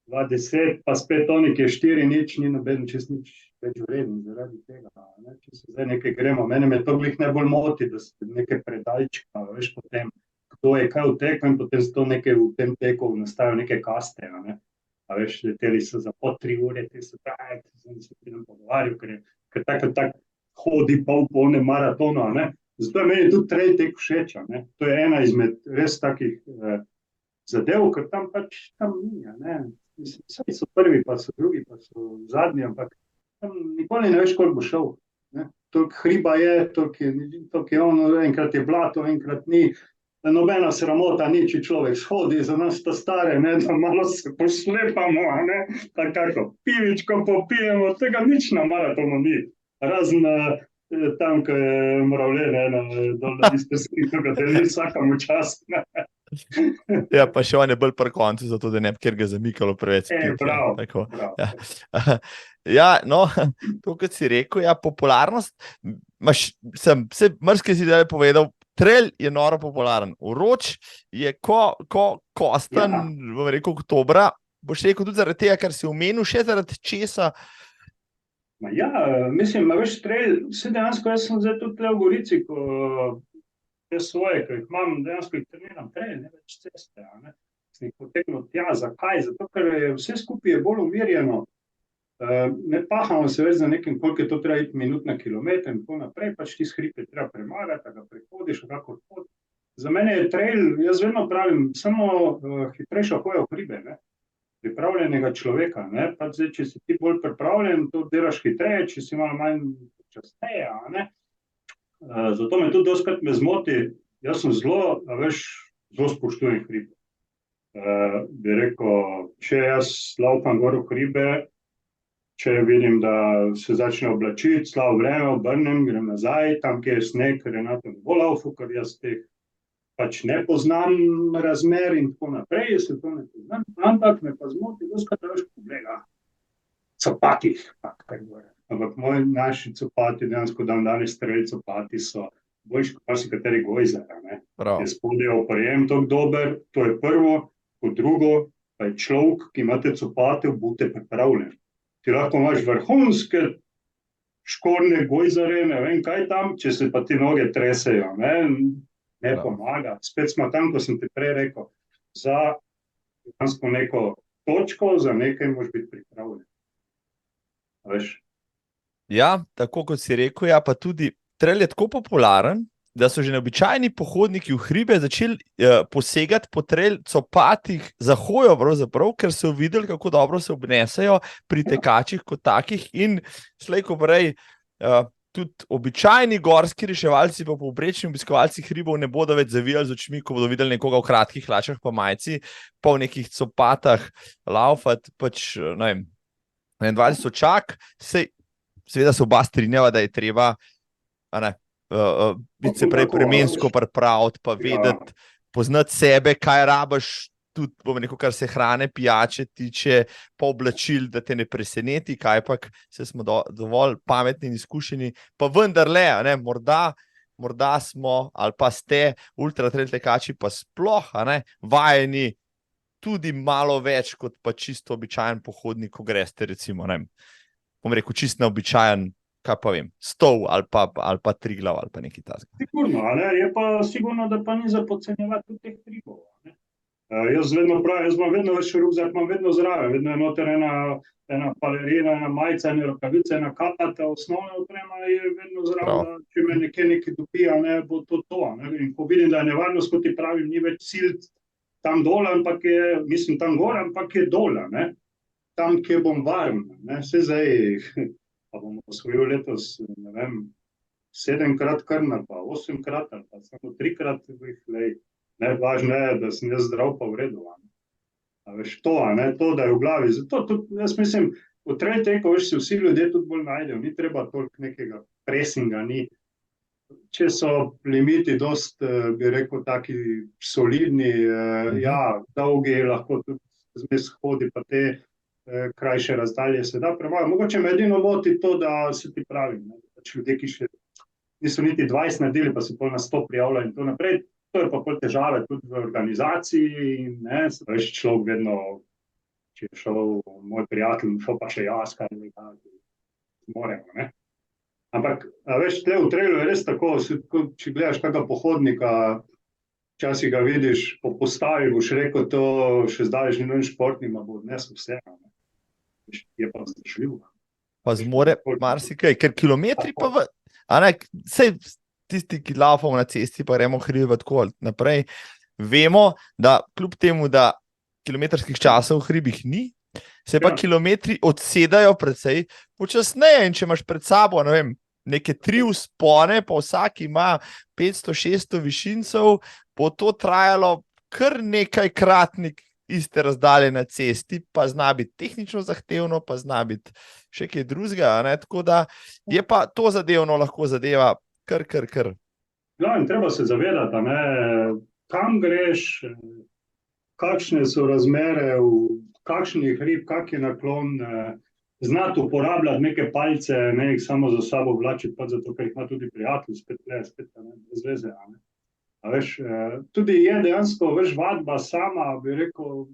2,10, pa spet oni, ki je 4-0, ni noben čez nič več vreden zaradi tega, ne, če se zdaj nekaj gremo, mene me to glih najbolj moti, da se nekaj predalčka, veš, potem, kdo je kaj v teku in potem se to nekaj v tem teku nastajajo neke kaste, ne, a veš, leteli so za po 3 ure, te so kaj, sem se ti nam pogovarjal, ker tak hodi pol polne maratona, ne. Zato je meni tudi trail tek všeč, ne. To je ena izmed res takih zadev, ker tam pač tam ni, ne. Vsi so prvi, pa so drugi, pa so zadnji, ampak tam nikoli ne veš, koliko bo šel, ne. toliko hriba je, toliko je ono, enkrat je blato, enkrat ni. Nobena sramota ni, če človek shodi, za nas ta stare, ne, da malo se pošlepamo, ne, tako pivičko popijemo, tega nič na maratonu ni. Razen tam, ko je mravljen, dol na iste skrito, ga deli vsakemu čas. Ja, pa še on je bolj pri koncu, zato da ne bi kjer ga zamikalo preveč. Prav. Ja. Ja, no, to, kot si rekel, ja, popularnost, marsikaj si zdaj povedal, trail je noro popularen. Vroč je, ko kosten, bom rekel, oktobra, boš rekel tudi zaradi tega, kar si omenil, še zaradi česa. Ja, mislim, veš, trail, vse dejansko, jaz sem zdaj tudi v Gorici, ko te svoje, ko jih imam, dejansko jih treniram trail, ne več ceste, ne. Sem jih potegnil tja, zakaj? Zato, ker vse skupaj je bolj umirjeno. Ne pahamo se več za nekim, koliko je to treba iti minut na kilometer in tako naprej, pač ti hribe treba premagati, ga prehodiš, kakor pot. Za mene je trail, jaz vedno pravim, samo hitrejša hoja v hribe, ne. Pripravljenega človeka, ne. Pač zdaj, če si ti bolj pripravljen, to delaš hitreje, če si malo manj časneje, ne. Zato me tudi dostikrat me zmoti, jaz sem zelo spoštujem hribe. Bi rekel, če jaz laufam gor v hribe, če vidim, da se začne oblačiti, slabo vreme, obrnem, grem nazaj, tam, kjer je sneg, Renato ne bo laufal, ker jaz teh pač ne poznam razmer in tako naprej, jaz se to ne poznam, ampak me pa zmoti, dostikrat veš poblega. Copatih, ampak naši copati, dejansko danes trail copati so boljši kot marsikateri gojzer, ne. Je spodaj oprijem toliko dober, to je prvo, kot drugo, pa je človek, ki imate copate, bute pripravljen. Ti lahko imaš vrhunske škorne gojzare, ne vem kaj tam, če se pa ti noge tresejo, ne pomaga. Spet smo tam, ko sem ti prej rekel, za neko točko, za nekaj moraš biti pripravljen. Veš? Ja, tako kot si rekel, ja, pa tudi trail je tako popularen, da so že neobičajni pohodniki v hribe začeli posegati po trail copatih za hojo, pravzaprav, ker so videli, kako dobro se obnesejo pri tekačih kot takih in slej ko prej tudi običajni gorski reševalci pa povprečni obiskovalci hribov ne bodo več zavijali z očmi, ko bodo videli nekoga v kratkih hlačah pa majci, pa v nekih copatah laufati, pač, ne vem, 21 čak, seveda se oba strinjava, da je treba, biti se prej premensko pripraviti, pa vedeti, poznati sebe, kaj rabiš, tudi, bom rekel, kar se hrane, pijače tiče, pa oblačil, da te ne preseneti, kajpak se smo dovolj pametni in izkušeni, pa vendarle, morda smo, ali pa ste ultra trail tekači, pa sploh, vajeni tudi malo več, kot pa čisto običajen pohodnik, ko greste, recimo, bom rekel, čisto neobičajen, kaj pa vem, Stol ali pa Triglav ali pa nekaj takega. Sigurno, je pa sigurno, da pa ni za podcenjevati tudi teh hribov. Jaz vedno pravim, jaz imam vedno več rukzak, imam vedno zraven, vedno je noter ena palerina, ena majica, ena rokavica, ena kapata, osnovna oprema je vedno zraven, da če me nekaj dobija, bo to. In ko vidim, da je nevarnost, kot ti pravim, ni več cilj tam dol, ampak je, mislim tam gor, ampak je dol, tam, kjer bom varen, vse zdaj. Pa bomo osvojil letos, ne vem, 7-krat krn, pa 8-krat, ali pa samo 3-krat, važno je, da sem jaz zdrav pa v redu. A veš, to, da je v glavi. Zato tudi, jaz mislim, v trail teku, veš, se vsi ljudje tudi bolj najdejo, ni treba toliko nekega presinga, ni. Če so limiti dost, bi rekel, taki solidni, dolgi, lahko tudi zmes hodi, pa te krajše razdalje se da premagati. Mogoče me edino moti to, da se ti pravim, pač ljudje, ki še niso niti 20 naredili, pa se pol na 100 prijavljajo in to naprej. To je pa pol težave tudi v organizaciji in veš, človek vedno, če je šel moj prijatelj, šel pa še jaz, kaj moremo, Ampak, veš, tle v trailu je res tako, če gledaš kakega pohodnika, včasih ga vidiš po postavi, boš rekel, to še zdaleč ni športnik, ma bo odnesel vse, je pa vzdržljiv. Pa zmore marsikaj, ker kilometri pa sej tisti, ki laufamo na cesti, pa gremo hribe tako naprej, vemo, da kljub temu, da kilometrskih časov v hribih ni, se pa kilometri odsedajo precej počasneje in če imaš pred sabo, neke 3 vzpone, pa vsak ima 500-600 višincev, bo to trajalo kar nekajkratnik iste razdalje na cesti, pa zna biti tehnično zahtevno, pa zna biti še kaj drugega, ne? Tako da je pa to zadevno lahko zadeva kar. Ja, in treba se zavedati, a ne, kam greš, kakšne so razmere, v kakšni hrib, kak je naklon, znati uporabljati neke palce, ne jih samo za sabo vlačiti, pa zato, ker jih ima tudi prijatelj, spet, ne, brez veze, a ne. A veš, tudi je dejansko, veš, vadba sama, bi rekel,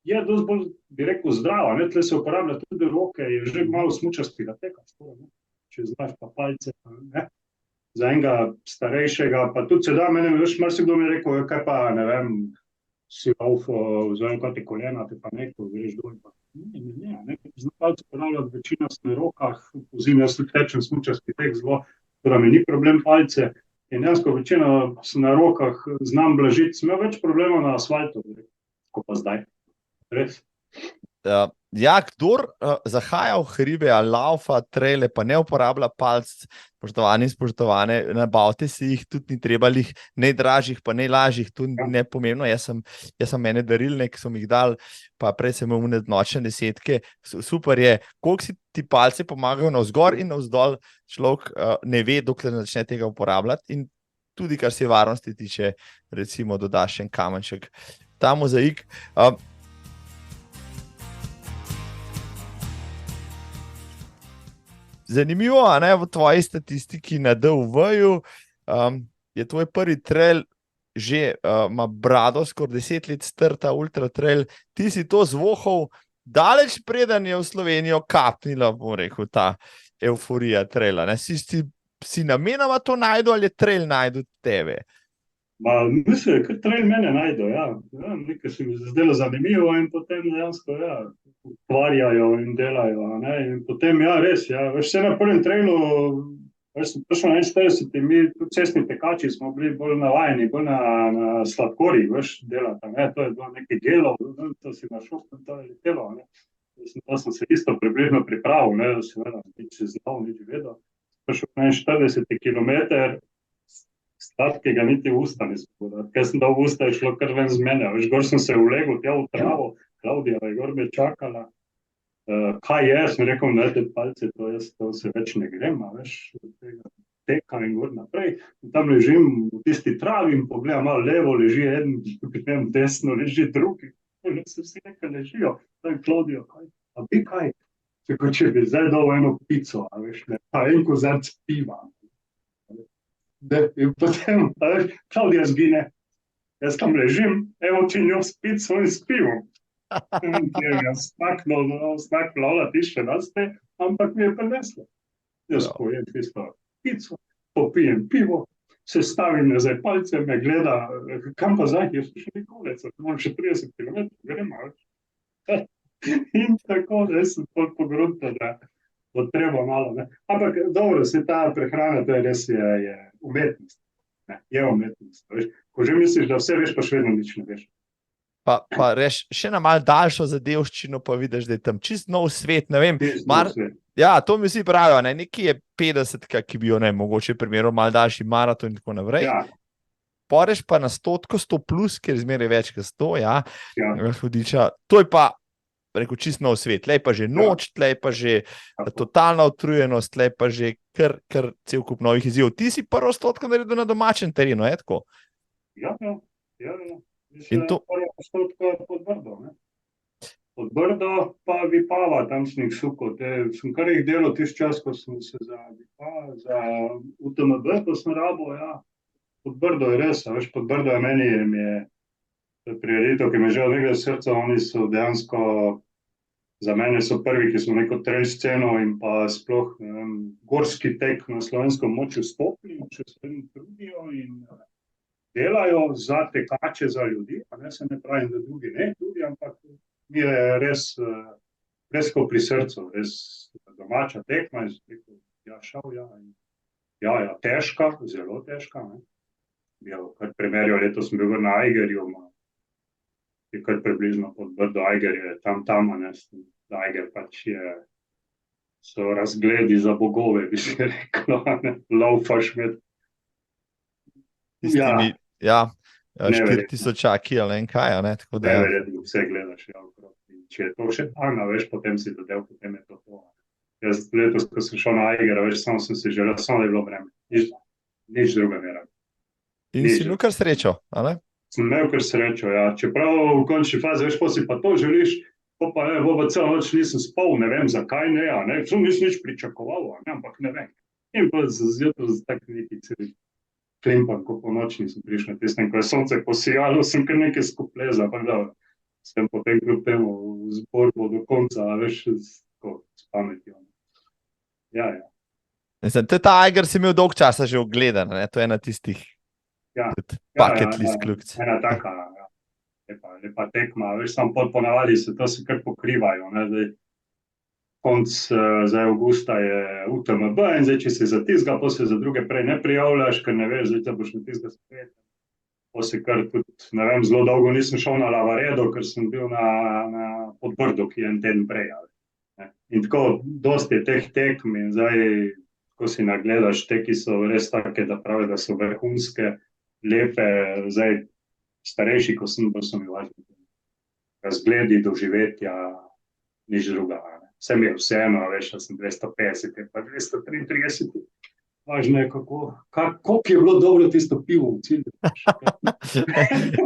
je dosti bolj, bi rekel, zdrava, ne, tle se uporablja tudi roke, je že malo smučastega teka, ne, če znaš pa palce, ne. Za enega starejšega, pa tudi se da, mene, veš, marsikdo mi je rekel, kaj pa, ne vem, si vzamem kaj te kolena, te pa nekaj, greš dol, pa ne, znam palce ponavljati, večina sem na rokah, pozimi, jaz tudi tečem smučasti tek zelo, da mi ni problem palce, in dejansko večina sem na rokah, znam blažiti, sem imel več problemov na asfaltu, ko pa zdaj, res. Ja, kdor zahaja v hribe ali laufa, trele, pa ne uporablja palc, spoštovane, nabavite si jih, tudi ni treba jih najdražjih, pa najlažjih, tu ne pomembno, jaz sem mene darilne, ki so mi jih dali, pa prej sem imel nočne desetke, super je, koliko si ti palci pomagajo navzgor in navzdol, človek ne ve, dokler ne začne tega uporabljati, in tudi, kar se varnosti tiče, recimo dodaš en kamenček, ta mozaik. Zanimivo, a ne, v tvoji statistiki na DUV-ju je tvoj prvi trail že ima brado, skoraj 10 let star ta ultra trail, ti si to zvohal daleč preden je v Slovenijo kapnila, bom rekel, ta euforija traila, ne, si namenoma to najdu ali je trail najdu tebe? Mislim, kar trail mene najdu, ja, nekaj se mi zdelo zanimivo in potem dejansko, ja, ukvarjajo in delajo, ne, in potem, ja, res, ja, veš, vse na prvem trailu, veš, sem prišel na 41, mi tudi cestni tekači smo bili bolj navajeni, bolj na sladkorjih, veš, delati, ne, to je bilo nekaj gelov, to si našel, to je letelo, ne, to sem se isto približno pripravil, ne, seveda, nič se znal, nič vedel, prišel na 41 kilometer, sladkega niti v usta nisem podal, ker sem dal v usta, je šlo kar ven z mene, veš, gor sem se ulegel, tja v travo, Klaudija je gor me čakala, kaj je, sem rekel, ne, te palce, to se več ne grem, veš, teka in gor naprej, in tam ležim v tisti travi in pogledam, malo levo leži eden, potem desno leži drugi, se vsi nekaj ležijo, tam Klaudijo, a bi kaj, če bi zdaj dal eno pico, a veš, ne, pa en kozarc piva, in potem, veš, Klaudija zgine, jaz tam ležim, evo ti njo s pico in s pivom. Jaz snaknula tišče naste, ampak mi je prinesla. Jaz pojem tisto pico, popijem pivo, se stavim nazaj palce, me gleda, kam pa zdaj, jaz še nikoli, imam še 30 km, gremo. In tako, jaz sem pogrunil, da bo treba malo, ne. Ampak dobro, se ta prehrana, to je res je umetnost. Ne, je umetnost, veš. Ko že misliš, da vse veš, pa še vedno nič ne veš. Pa reš, še na malo daljšo zadevščino, pa vidiš, da je tam čist nov svet, ne vem. Ja, to mi vsi pravijo, ne, nekaj je 50, ki bi jo, ne, mogoče primeril malo daljši maraton in tako naprej. Ja. Poreš pa na 100, 100 plus, ker zmeraj več kot 100, ja. Hudiča, to je pa, rekel, čist nov svet, tlej pa že noč, tlej pa že totalna utrujenost, tlej pa že kar cel kup novih izzivov. Ti si prvo 100 naredil na domačem terenu, je tako? Ja. In to? Prvo 100 pod Brdo, ne. Pod Brdo pa Vipava, tam sem jih šukal, sem kar jih delal tisti čas, ko sem se za Vipava, za UTMB, to sem rabo, ja. Pod Brdo je res, veš, pod Brdo je meni, prireditev, ki me že od nekaj srca, oni so dejansko, za mene so prvi, ki smo neko trail sceno in pa sploh, ne vem, gorski tek na slovenskem močju stopili, če se jim trudijo in delajo za tekače, za ljudi, pa ne se ne pravim, da drugi ne tudi, ampak mi je res ko pri srcu, res domača tekma, ja, težka, zelo težka, ne. Kar primerjal, letos sem bil na Aigerju, je kar približno pod Brdo Aiger je tam, ne, Aiger pač je so razgledi za bogove, bi se reklo, ne, laufaš med. Tistimi, ja, Neverjetno. 4000 ali en kaj, a ne, tako da. Neverjetno, vse gledaš, ja, okrog. In če je to še Ana, veš, potem si dodel, potem je to to. Jaz letos, ko sem šel na Aigera, veš, samo sem si želel, samo da je bilo vreme. Nič druga ne rabim. In si imel kar srečo, a ne? Sem imel kar srečo, ja. Čeprav v končni fazi, veš, si pa to želiš, pa ne, v celo noč nisem spal, ne vem, zakaj ne, a ne. Nisem nič pričakoval, a ne, ampak ne vem. In pa zjutraj z tak neki celi klimpan, ko po noči nisem prišel na tistem, ko je sonce posijalo, sem kar nekaj skupleza, pa da sem potem kljub temu v zborbu do konca, a veš, s pametjo. Ja, ja. Mislim, ta Aiger si imel dolg časa že ogledan, ne? To je ena tistih bucket list kljubc. Ena taka, ja. Lepa tekma, veš, sam ponavadi se to se kar pokrivajo, ne, zdaj konc za avgusta je UTMB in zdaj, če se za tizga, pa se za druge prej ne prijavljaš, ker ne veš, zdaj, če boš na tizga spet. Pa se kar tudi, ne vem, zelo dolgo nisem šel na Lavaredo, ker sem bil na Podbrdu, ki je en teden prej. In tako, dosti je teh tekm in zdaj, ko si nagledaš, te, ki so res take, da pravi, da so vrhunske, lepe, zdaj, starejši, ko sem, bolj so mi važni. Razgledi, doživetja, nič druga. Vse mi je vseeno, veš, da sem 250, pa 233. Važno je, kako je bilo dobro tisto pivo v cilju.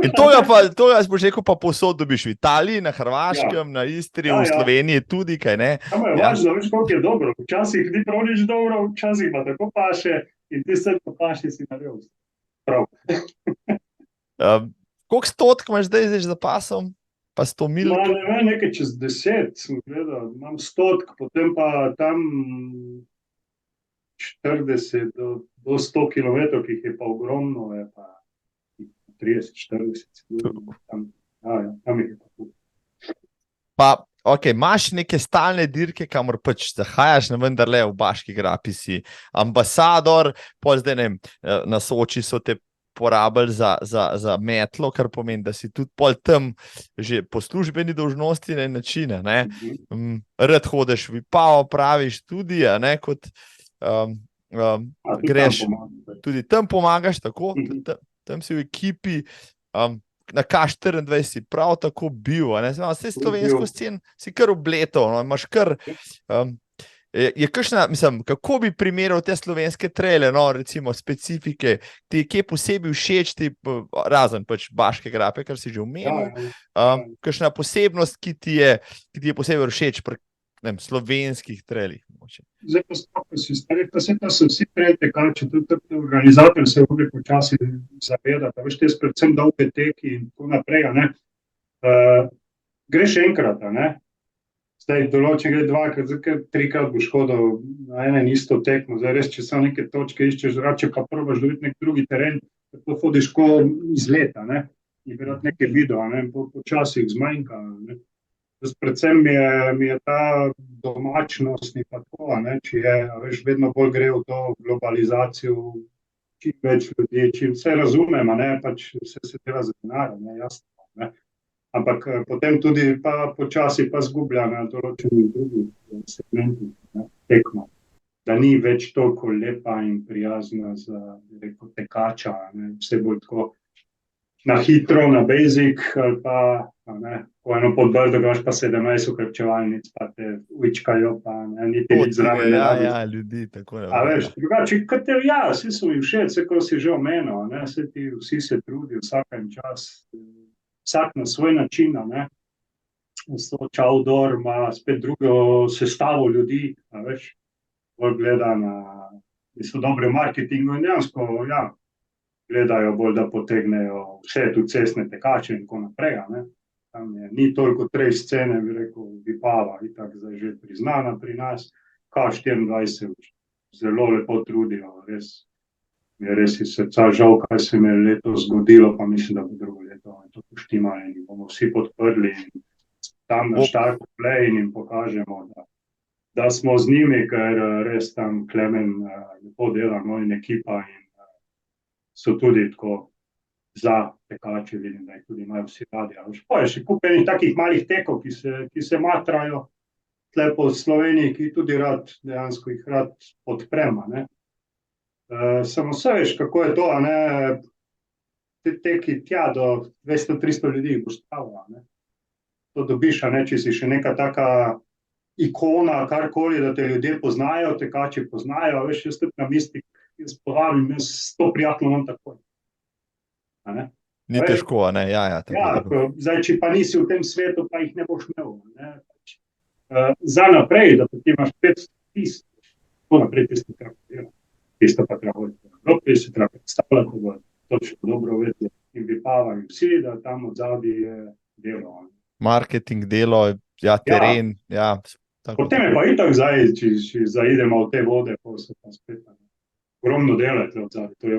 In to jaz boš rekel, pa povsod dobiš v Italiji, na Hrvaškem, na Istri, v Sloveniji tudi, kaj ne? Samo je važno, veš, koliko je dobro. Včasih ni prav nič dobro, včasih pa tako paše in ti se pa paše si naredil. Prav. Koliko stotk imaš zdaj za pasom? Pa 100 mil? Ne vem, nekaj čez 10 sem gledal. Imam stotk, potem pa tam 40 do 100 kilometrov, ki jih je pa ogromno, je pa 30-40 tam jih je pa tu. Pa, ok, imaš neke stalne dirke, kamor pač zahajaš, ne vendarle v Baški grapi si ambasador, pol zdaj ne vem, na Soči so te porabili za metlo, kar pomeni, da si tudi pol tam že po službeni dolžnosti na načine, ne? Rad hodeš v Vipavo, praviš tudi, ne, kot greš, tudi tam pomagaš, tako, tam si v ekipi, na K24 si prav tako bil, ne, vse slovensko scen si kar obletal, no, imaš kar, je kakšna, mislim, kako bi primeral te slovenske traile, no, recimo specifike, ti je kje posebej všeč, ti, razen pač Baške grape, kar si že omenil, kakšna posebnost, ki ti je posebej všeč pri slovenskih trailih? Zdaj pa spokoj si stari, pa se vsi trail tekači, tudi organizator se v počasi zaveda, da veš, te predvsem dolge teki in tako naprej, ne. Greš enkrat, ne. Zdaj, določen gre dvakrat, zdaj, trikrat boš hodil na enem isto tekmo, zdaj res, če samo neke točke iščeš, če pa probaš dobiti nek drugi teren, to hodiš ko iz leta, ne, in verjetno nekaj video, ne, počasi jih zmanjka, ne. Predvsem mi je ta domačnost in pa tako, ne, če je, veš, vedno bolj gre v to globalizacijo, čim več ljudi, čim vse razumem, ne, pač vse se dela za denar, ne, jasno, ne. Ampak potem tudi pa počasi pa zgublja na določenih drugih segmentih, ne, tekma. Da ni več toliko lepa in prijazna za, rekel, tekača, ne, vse bolj tako na hitro, na basic, ali pa, ne, po eno Podbrdo imaš pa 17 ukrepčevalnic, pa te ujčkajo, pa ne, niti nič zraven ne rabiš. Ja, ljudi, tako ne. A veš, drugače, vsi so mi všeč, vse, ko si že omenil, ne, vsi se trudijo, vsaken čas, vsak na svoj način, ne. Soča outdoor ima spet drugo sestavo ljudi, a veš, bolj gleda so dobre v marketingu in dejansko, ja, gledajo bolj, da potegnejo vse tudi cestne tekače in tako naprej, ne. Tam ni toliko trail scene, bi rekel, Vipava, itak zdaj že priznana pri nas, K24 zelo lepo trudijo, res. Mi je res iz srca žal, kaj se mi je letos zgodilo, pa mislim, da bo drugo leto to poštimalo in bomo vsi podprli in tam na štartu play in jim pokažemo, da smo z njimi, ker res tam Klemen lepo dela, no, in ekipa in so tudi tako za tekače, vidim, da jih tudi imajo vsi radi. Pa je še kup enih takih malih tekov, ki se matrajo, tle po Sloveniji, ki tudi dejansko jih rad podprema, ne. Samo se veš, kako je to, a ne, te teki tja do 200-300 ljudi boš stavil, ne. To dobiš, a ne, če si še neka taka ikona, karkoli, da te ljudje poznajo, tekači poznajo, veš, jaz tudi na mistik, jaz povabim, jaz 100 prijateljev imam takoj. A ne? Ni težko, a ne? Ja, zdaj, če pa nisi v tem svetu, pa jih ne boš imel, ne? Za naprej, da ti imaš 500 000, to naprej tisto treba delati. Tisto pa treba hoditi v Evropi, se treba predstavljati, ko bo točno dobro vedeti in bi pavali vsi, da tam od zadaj je delo. Marketing, delo, ja, teren, ja. Potem je pa itak zdaj, če zaidemo v te vode, pa se pa spet ogromno delati od zadaj. To je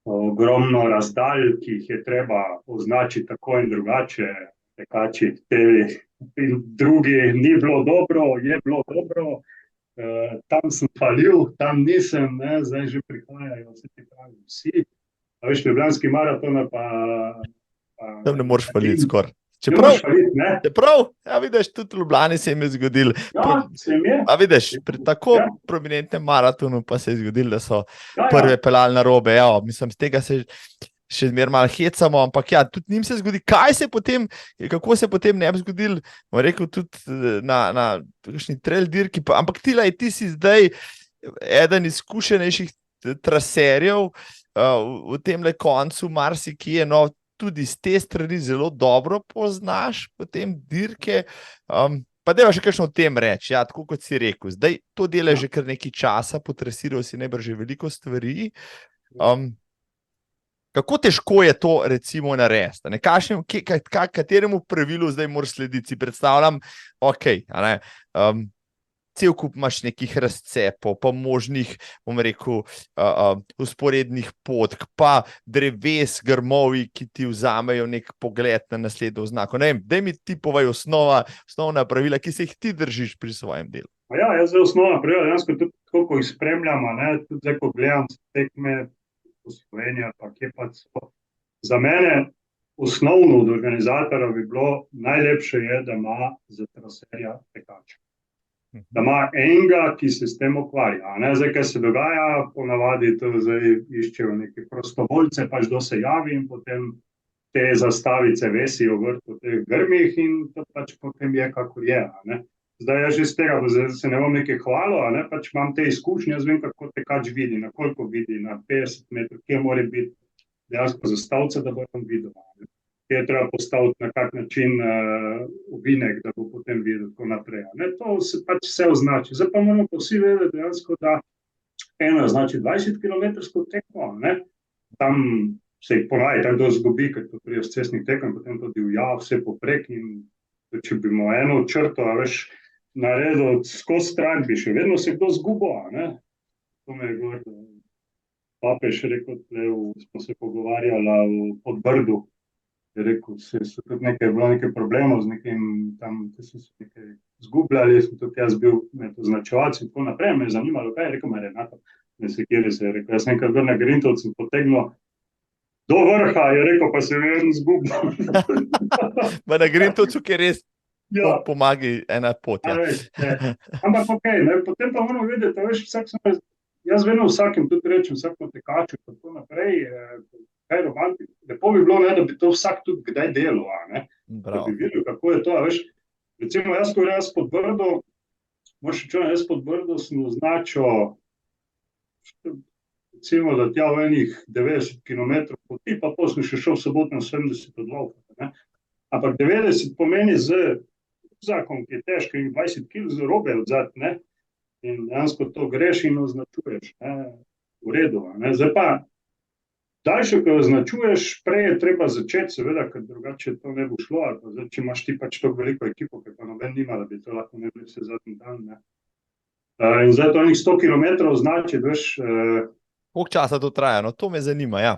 ogromno razdalj, ki jih je treba označiti tako in drugače, tekači, tevi in drugi, ni bilo dobro, je bilo dobro, tam sem falil, tam nisem, ne, zdaj že prihajajo vse ti pravi vsi. A veš, Ljubljanski maraton pa tam ne moreš faliti skoraj. Čeprav, ja, vidiš, tudi v Ljubljani se jim je zgodil. Ja, se jim je. A vidiš, pri tako prominentnem maratonu pa se je zgodil, da so prve peljali narobe. Ja, mislim, z tega se še zmeraj malo hecamo, ampak ja, tudi njim se zgodi, kako se potem ne bi zgodil, bom rekel, tudi na kakšni trail dirki, ampak ti si zdaj eden izkušenejših traserjev v temle koncu marsikje, no, tudi z te strani zelo dobro poznaš potem dirke, pa deva še kakšno o tem reči, ja, tako kot si rekel, zdaj to delaš že kar nekaj časa, potresiral si najbrž že veliko stvari, kako težko je to recimo narediti, kateremu pravilu zdaj moraš slediti, si predstavljam, okej, a ne, cel kup imaš nekih razcepov, pa možnih, bom rekel, usporednih potk, pa dreves, grmovi, ki ti vzamejo nek pogled na naslednjo oznako. Ne vem, daj mi ti povej osnovna pravila, ki se jih ti držiš pri svojem delu. Ja, jaz zdaj osnovna pravila, dejansko tudi tako, ko jih spremljamo, ne, tudi zdaj, ko gledam tekme v Sloveniji, pa kje pa so. Za mene osnovno od organizatora bi bilo najlepše je, da ima za traserja tekača. Da ima enega, ki se s tem ukvarja. Zdaj, kaj se dogaja, ponavadi to zdaj iščejo neke prostovoljce, pač kdo se javi in potem te zastavice vesijo vrt po teh grmih in to pač potem je, kakor je. Zdaj, jaz že z tega, se ne bom nekaj hvalil, pač imam te izkušnje, jaz vem, kako tekač vidi, na koliko vidi, na 50 metrov, kje mora biti dejansko zastavce, da bo tam videl. Kje je treba postaviti na kak način ovinek, da bo potem videl tako naprej. To se pač vse označi. Zdaj pa moramo pa vsi vedeti dejansko, da eno znači 20 km tekmo, tam se jih ponaji, tam kdo zgubi, ker to prije s cestnih tekem, potem to divja, vse poprek in če bi mu eno črto, veš, naredil skozi stran, bi še vedno se kdo zgubil, To me je govoril, papež rekel, smo se pogovarjali pod Brdu, je rekel, bilo nekaj problemov z nekim tam, ki so se nekaj zgubljali, sem tudi jaz bil med označevalci in tako naprej, me je zanimalo, kaj je rekel, Renato, ne se kjeri se je rekel, jaz nekaj na Grintovcu sem potegnil do vrha, je rekel, pa se je vedno zgubil. Na Grintovcu, ki res pomagi ena pot. Ampak okej, potem pa moramo vedeti, veš, jaz vedno vsakim tudi rečem, vsakom tekaču, tako naprej, kaj romantik, lepo bi bilo, da bi to vsak tudi kdaj delal, da bi videl, kako je to, veš, recimo jaz, ko jaz pod Brdo, moraš čujem, jaz pod Brdo sem označil, recimo, da tja v enih 90 km poti, pa potem sem še šel v soboto na 70 odlov, ampak 90 pomeni z rukzakom, ki je težko in 20 kg z robe odzad, in dejansko to greš in označuješ, v redu, zdaj pa daljše, ko označuješ, prej je treba začeti, seveda, ker drugače to ne bo šlo, ali pa zdaj, če imaš ti pač to veliko ekipo, ker pa noben nima, da bi to lahko ne bili vse zadnji dan, in zdaj to enih 100 km označiti, veš. Koliko časa to traja? No, to me zanima, ja.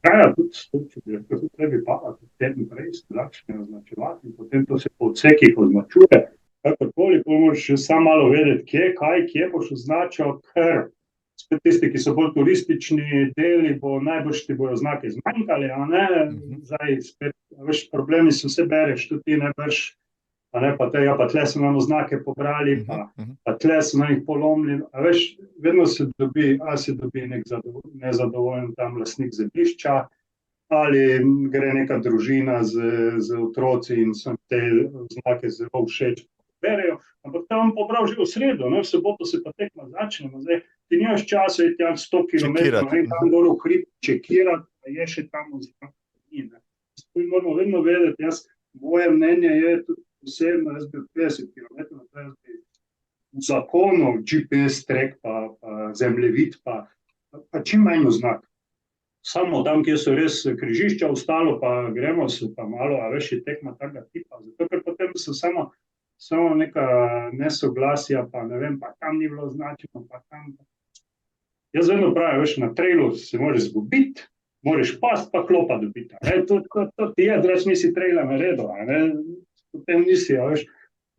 Traja tudi, če bi pala, teden prej se začne označevati in potem to se po odsekih označuje, kakorkoli, pa moraš še sam malo vedeti, kje boš označil, ker spet tisti, ki so bolj turistični deli, najbrž ti bojo znake zmanjkali, zdaj spet, veš, problemi so vse bereš, tudi ti najbrž pa ne, pa tle so nam znake pobrali, pa tle so nam jih polomili, a veš, vedno se dobi nek nezadovoljen tam lastnik zemljišča, ali gre neka družina z otroci in so te znake zelo všeč, berejo, ampak tam pobral že v sredo, ne, v soboto se pa tekma začne, zdaj ti nimaš časa iti tam 100 km, ne, tam gor v hrib čekirati, pa je še tam oziroma. To moramo vedno vedeti, moje mnenje je tudi posebno, jaz bi 50 km, v zakonu, GPS track, pa zemljevid, pa čim manj znak. Samo tam, kjer so res križišča, ostalo pa gremo se pa malo, a veš, je tekma takega tipa, zato ker potem so samo neka nesoglasja, pa ne vem, pa tam ni bilo označeno, pa tam. Jaz vedno pravim, veš, na trailu se moraš zgubiti, moraš past, pa klopa dobiti. To ti je, drač nisi traila naredil, potem nisi, a veš.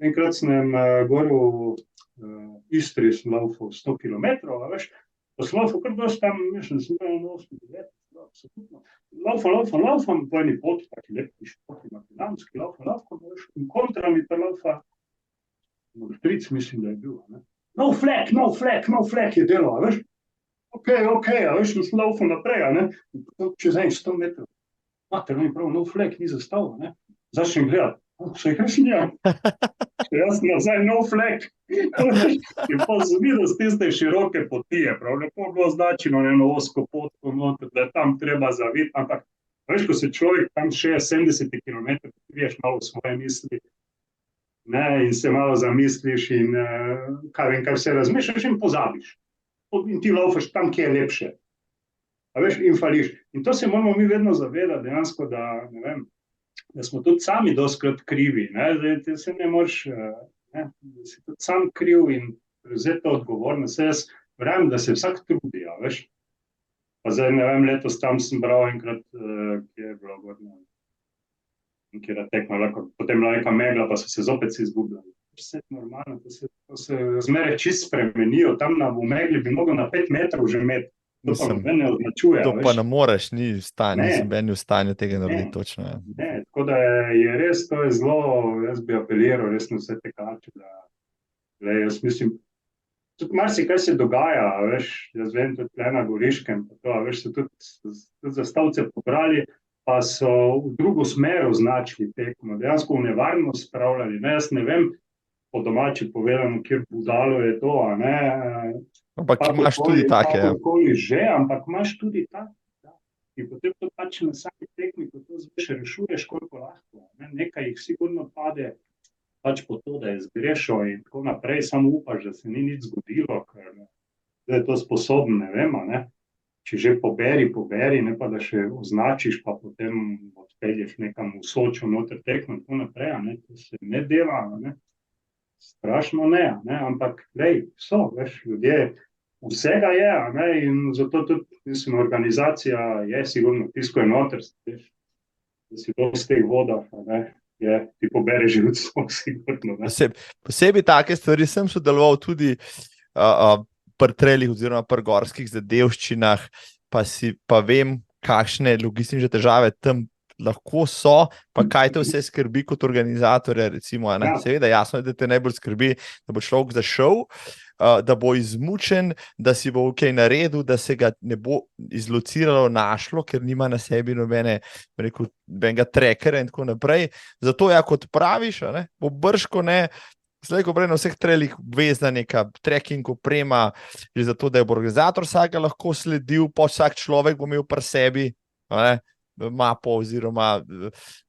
Enkrat sem gor v Istri, sem laufal 100 km, a veš, pa sem laufal kar dosti tam, mislim, sem bil na 8, absolutno. Laufam po eni poti, taki lepki špoti, makadamski, laufam, veš, in kontra mi pa laufa, Tric mislim, da je bil, ne. No flag je delo, a veš. Ok, a veš, sem laufal naprej, a ne, čez 100 metrov. Mater, mi prav, no flag ni zastavil, ne. Začnem gledati, se jih resnija. Jaz nazaj, no flag. In pa sem videl z tiste široke potije, prav lepo bilo označeno eno osko potko noter, da je tam treba zaviti, ampak veš, ko se človek tam 70 km, priješ malo v svoje misli, ne, in se malo zamisliš in kaj vse razmišljaš in pozabiš. In ti laufaš tam, kje je lepše. A veš, in fališ. In to se moramo mi vedno zavedati, dejansko, da, ne vem, da smo tudi sami dostikrat krivi, ne, da se ne moreš, ne, da si tudi sam kriv in prevzeti to odgovornost. Jaz verjamem, da se vsak trudi, a veš. Pa zdaj, ne vem, letos tam sem bral enkrat, kje je bilo godno, kjer je tekma, potem bila neka megla, pa so se zopet si izgubljali. Vse je normalno, to se razmere čisto spremenijo, tam v megli bi mogel na 5 metrov že imeti. To pa ne označuje. To pa ne moreš, ni v stanju tega narediti točno. Ja. Ne, tako da je res, to je zelo, jaz bi apeliral res na vse tekače, da jaz mislim, tudi marsikaj se dogaja, veš, jaz vem, tudi tle na Goriškem, pa to, veš, so tudi zastavce pobrali, pa so v drugo smer označili tekmo, dejansko v nevarnost spravljali, ne, jaz ne vem, po domači povedano, kjer budalo je to, a ne. Ampak imaš tudi take, ja. Ampak imaš tudi take, ja. In potem to pač na sami tekmi, ko to zveš rešuješ, koliko lahko, ne. Nekaj jih sigurno pade pač po to, da je zgrešil in tako naprej, samo upaš, da se ni nič zgodilo, ker da je to sposobno, ne vem, a ne. Če že poberi, ne pa da še označiš, pa potem odpelješ nekam v Sočo, noter tekmo in tako naprej, a ne. To se ne dela, a ne. Strašno ne, ampak lej, veš, ljudje, vsega je, a ne, in zato tudi, mislim, organizacija je sigurno, tisko je noter, da si to z teh vodah, a ne, ti pobere živcov, sigurno, ne. Posebej take stvari sem sodeloval tudi pri trailih oziroma pri gorskih zadevščinah, pa vem, kakšne logistične težave tam lahko so, pa kaj te vse skrbi kot organizatorja, recimo, ne? Seveda, jasno je, da te najbolj skrbi, da bo človek zašel, da bo izmučen, da si bo kaj naredil, da se ga ne bo izlociralo, našlo, ker nima na sebi nobenega trackerja in tako naprej. Zato, kot praviš, ne, bo brško ne, slej ko prej na vseh trailih obvezna neka tracking oprema, že zato, da je bo organizator vsega lahko sledil, pa vsak človek bo imel pri sebi, ne, mapo oziroma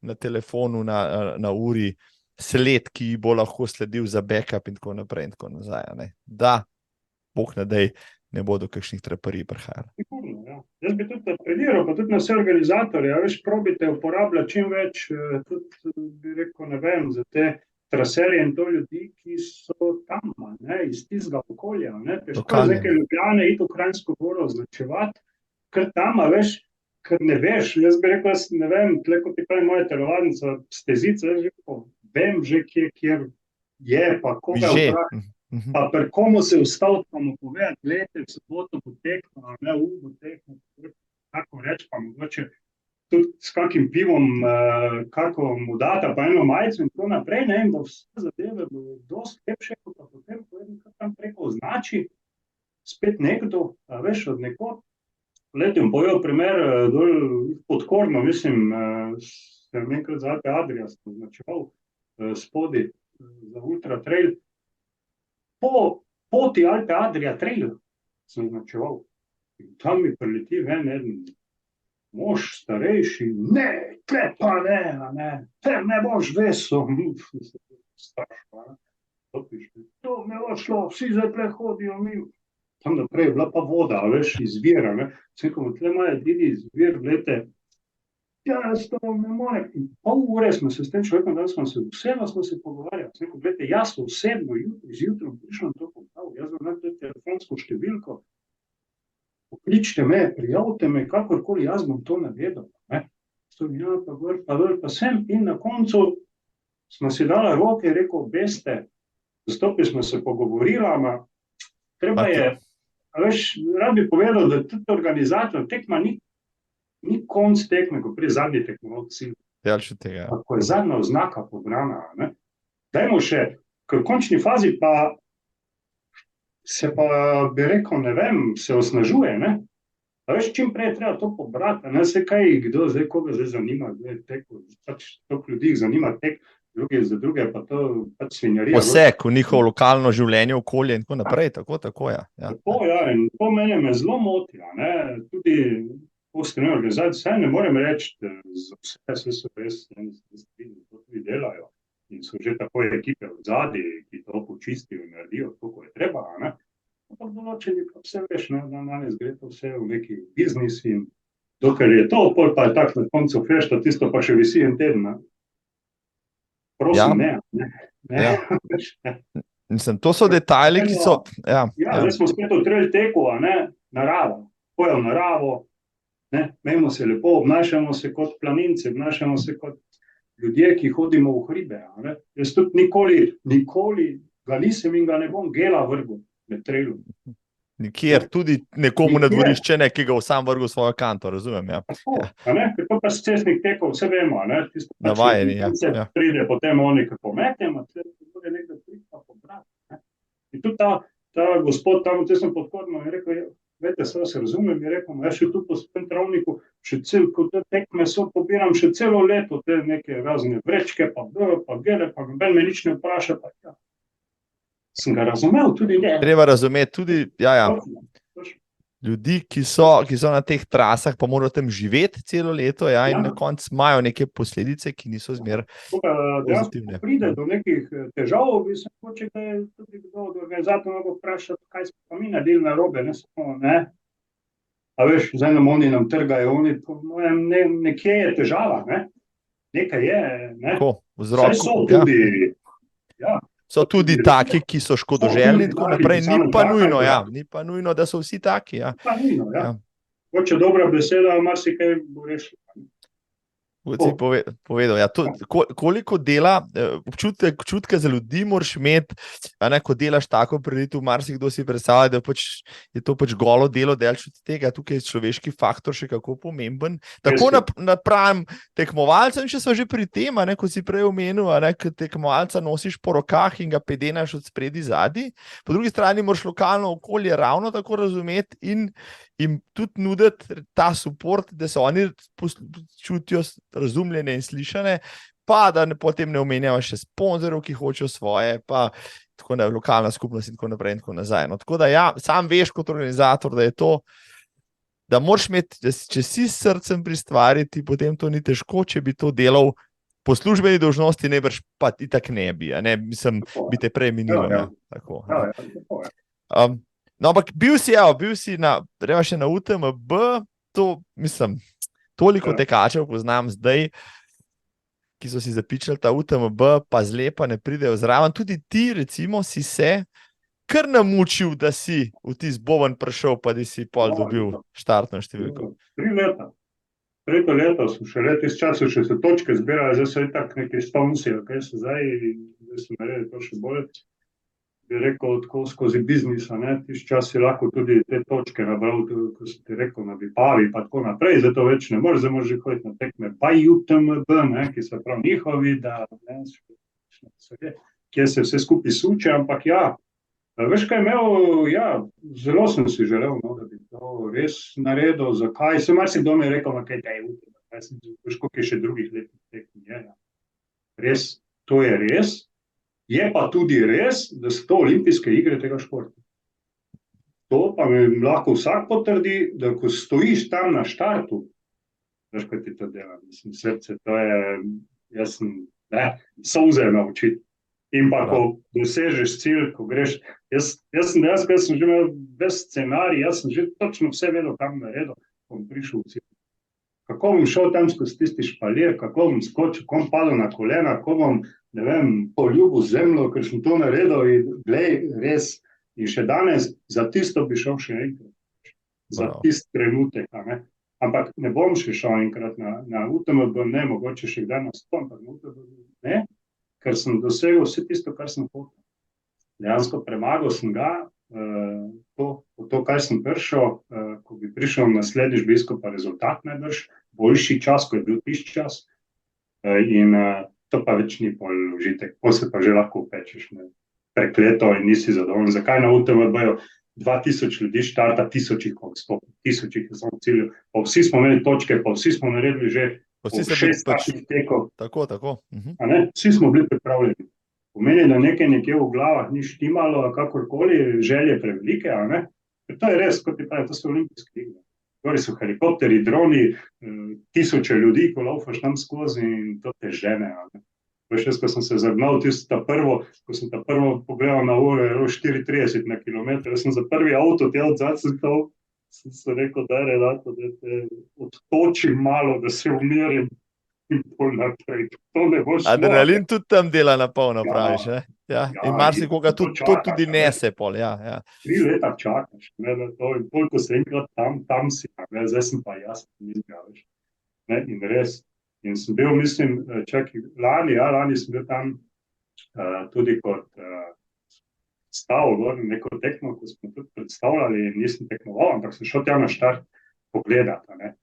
na telefonu, na uri sled, ki bo lahko sledil za backup in tako naprej in tako nazaj. Ne? Da, Bog ne daj, ne bodo kakšnih traparij prihajali. Ja. Jaz bi tudi apeliral, pa tudi na vse organizatorje, veš, probite uporabljati čim več, tudi bi rekel, ne vem, za te traserje in to ljudi, ki so tam, ne, iz tistega okolja, ne, težko je nekaj Ljubljane iti v Kranjsko Goro označevati, ker tam, veš, ker ne veš, jaz bi rekel, ne vem, tle kot ti pravi moja telovadnica, stezica, jaz vem že, kjer je, pa koga vprašati, pa pri komu se ustaviti, pa mu povedati, gledajte, v soboto bo tekmo, ne, bo tekmo, tako reči, pa mogoče tudi s kakim pivom, kako mu data, pa eno majico in tako naprej, ne, in da vse zadeve bo dosti lepše, kot pa potem, ko tam preko označi, spet nekdo, veš, od nekod. Letim povedal primer, dol Podkorno, mislim, sem enkrat za Alpe Adria označeval spodi za Ultra Trail. Po poti Alpe Adria Trail sem označeval. In tam mi prileti ven eden mož starejši, ne, tle pa ne, te ne boš vesel. Strašno, to me bo šlo, vsi zdaj tle hodijo mimo. Tam naprej je bila pa voda, veš, izvira, ne. Vse, ko tle imajo edini izvir, glede, jaz to ne morem. In pol ure smo se s tem človekom, da smo se pogovarjali. Vse, ko glede, jaz osebno zjutraj prišel na to postav, jaz vam to telefonsko številko, pokličite me, prijavite me, kakorkoli, jaz bom to naredil, ne. Ja, pa gor, pa sem, in na koncu smo si dali roke in rekel, veste, zastopili smo se pogovorili, ama treba je, veš, rad bi povedal, da tudi organizator tekma ni konc tekme, ko prije zadnji tekmovalec cilj. Ko je zadnja oznaka pobrana, ne. Dajmo še, ker v končni fazi pa se pa, bi rekel, ne vem, se osnažuje, ne. A veš, čim prej je treba to pobrati, ne, se kaj, kdo zdaj, koga zdaj zanima, kdo je tekel, pač toliko ljudi zanima tek, drugi za druge, pa to pač svinjarija. Poseg v njihovo lokalno življenje, okolje in tako naprej, tako ja. Tako, ja, in to mene me zelo moti, ne, tudi postrojne organizacije, ne morem reči, da vse so res, to tudi delajo in so že tako ekipe v zadnji, ki to počistijo in naredijo, tako je treba, ne. Ampak določeni pa vse veš, ne, danes gre to vse v neki biznis in dokler je to, pol pa je tak na koncu fešta, tisto pa še visi en teden, ne. Prosim, ne. Mislim, to so detajli, ki so... Ja, zdaj smo spet v trail teku, ne, narava, pojev naravo, ne, imamo se lepo, obnašamo se kot planinci, obnašamo se kot ljudje, ki hodimo v hribe, ne. Jaz tudi nikoli ga nisem in ga ne bom gela vrgel med trailom. Nikjer, tudi nekomu na dvorišče, ki ga sam vrgel svojo kanto, razumem, ja. Tako, ne, ker to pa s cestnih tekov, vse vemo, ne. Navajeni, ja. Se pride potem oni, ki pometemo, se bude nekaj prikva pobrati, ne. In tudi ta gospod tam v cestnem Podkornu je rekel, vete, se razumem, je rekel, jaz še tu po tem travniku, ko te tekme so, pobiram še celo leto te neke razne vrečke, pa gele, pa noben me nič ne vpraša, pa ja. Sem ga razumel, tudi ne. Treba razumeti tudi, ljudi, ki so na teh trasah, pa morajo tam živeti celo leto, in na koncu imajo neke posledice, ki niso zmer pozitivne. Pride do nekih težav, bi se hoče, da je tudi kdo od organizatorjev mogo vprašati, kaj smo pa mi naredili narobe, ne samo, ne. A veš, zdaj nam trgajo, oni, po mojem, nekje je težava, ne. Nekaj je, ne. Saj so tudi, So tudi taki, ki so škodoželjni in tako naprej, ni pa nujno, da so vsi taki, ja. Pa nujno, ja. Hoče dobra beseda, marsikaj bo rešil. Si povedal, ja, koliko dela, občutke za ljudi moraš imeti, ko delaš tako prireditev, marsikdo si predstavlja, da je to pač golo delo, delč od tega, tukaj je človeški faktor še kako pomemben. Tako napram tekmovalcem, če so že pri tem, ko si prej omenil, ko tekmovalca nosiš po rokah in ga pedenaš od spredi zadnji, po drugi strani moraš lokalno okolje ravno tako razumeti in tudi nuditi ta support, da se oni čutijo razumljene in slišane, pa da potem ne omenjamo še sponzorov, ki hočejo svoje, pa tako na lokalna skupnost in tako naprej in tako nazaj. No, tako da ja, sam veš kot organizator, da je to, da moraš imeti, če si s srcem pri stvari, ti potem to ni težko, če bi to delal po službeni dolžnosti, nebrž pa itak ne bi, mislim, bi te prej minilo. Tako. No, ampak bil si treba še na UTMB, to, mislim, toliko tekačev poznam zdaj, ki so si zapičali ta UTMB, pa zlepa ne pridejo zraven. Tudi ti, recimo, si se kar namučil, da si v tisti boven prišel, pa da si pol dobil štartno številko. 3 leta. 3 leta so še letis času, še se točke zbirajo, zdaj so itak neki stonsi, kaj so zdaj sem naredil to še bolj bi rekel, tako skozi biznisa, ne, tisti čas si lahko tudi te točke nabral, ko si ti rekel, na Vipavi, pa tako naprej, zdaj to več ne moreš, zdaj moraš že hoditi na tekme UTMB, ne, ki so prav njihovi, da ne, kje se vse skupaj suče, ampak ja, veš kaj imel, ja, zelo sem si želel, no, da bi to res naredil, zakaj, se marsikdo mi je rekel, kaj te je UTMB, veš, koliko je še drugih letnih tekm, ja. Res, to je res. Je pa tudi res, da so to olimpijske igre tega športa. To pa mi lahko vsak potrdi, da ko stojiš tam na štartu, veš, kaj ti to dela, mislim, srce, to je, jaz sem, ne, solze me oči. In pa, ko dosežeš cilj, ko greš, jaz sem že imel ves scenarij, jaz sem že točno vse vedel, kam naredil, ko bom prišel v cilj. Kako bom šel tam skozi tisti špalir, kako bom skočil, ko bom padel na kolena, ko bom, ne vem, poljubil zemljo, ker sem to naredil in glej, res, in še danes za tisto bi šel še enkrat, za tisti trenutek, ne? Ampak ne bom še šel enkrat na UTMB, ne, mogoče še kdaj na 100, ampak na UTMB, ne, ker sem dosegel vse tisto, kar sem hotel. Dejansko premagal sem ga, to, kaj sem prišel, ko bi prišel naslednjič, bi iskal pa rezultat najbrž, boljši čas, ko je bil tisti čas, in to pa več ni pol užitek, pol se pa že lahko upečeš, ne, prekleto in nisi zadovoljen. Zakaj na UTMB-ju 2000 ljudi štarta, 1000 jih odstopi, 1000 jih je samo cilju, pa vsi smo imeli točke, pa vsi smo naredili že 6 takšnih tekov. Tako. A ne, vsi smo bili pripravljeni. Pomeni, da nekje v glavah ni štimalo, kakorkoli, želje prevelike, a ne? To je res, kot ti pravi, to so olimpijske igre. Gori so helikopteri, droni, 1000 ljudi, ko laufaš tam skozi in to te žene, a ne? Veš, jaz, ko sem se zagnal, ko sem ta prvo pogledal na uro, je bilo 4:30 na kilometr, jaz sem za prvi avto te odzad sem se rekel, da te odtočim malo, da se umirim. Adrenalin tudi tam dela na polno, praviš, ne? Ja. In marsikoga to tudi nese pol, ja. 3 leta čakaš, ne, da to, in koliko se enkrat tam si, ne, zdaj sem pa jaz, ne, in res, in sem bil, mislim, lani sem bil tam tudi kot stavil, neko tekmo, ko smo tudi predstavljali, in nisem tekmoval, ampak sem šel tja na štart pogledati, ne.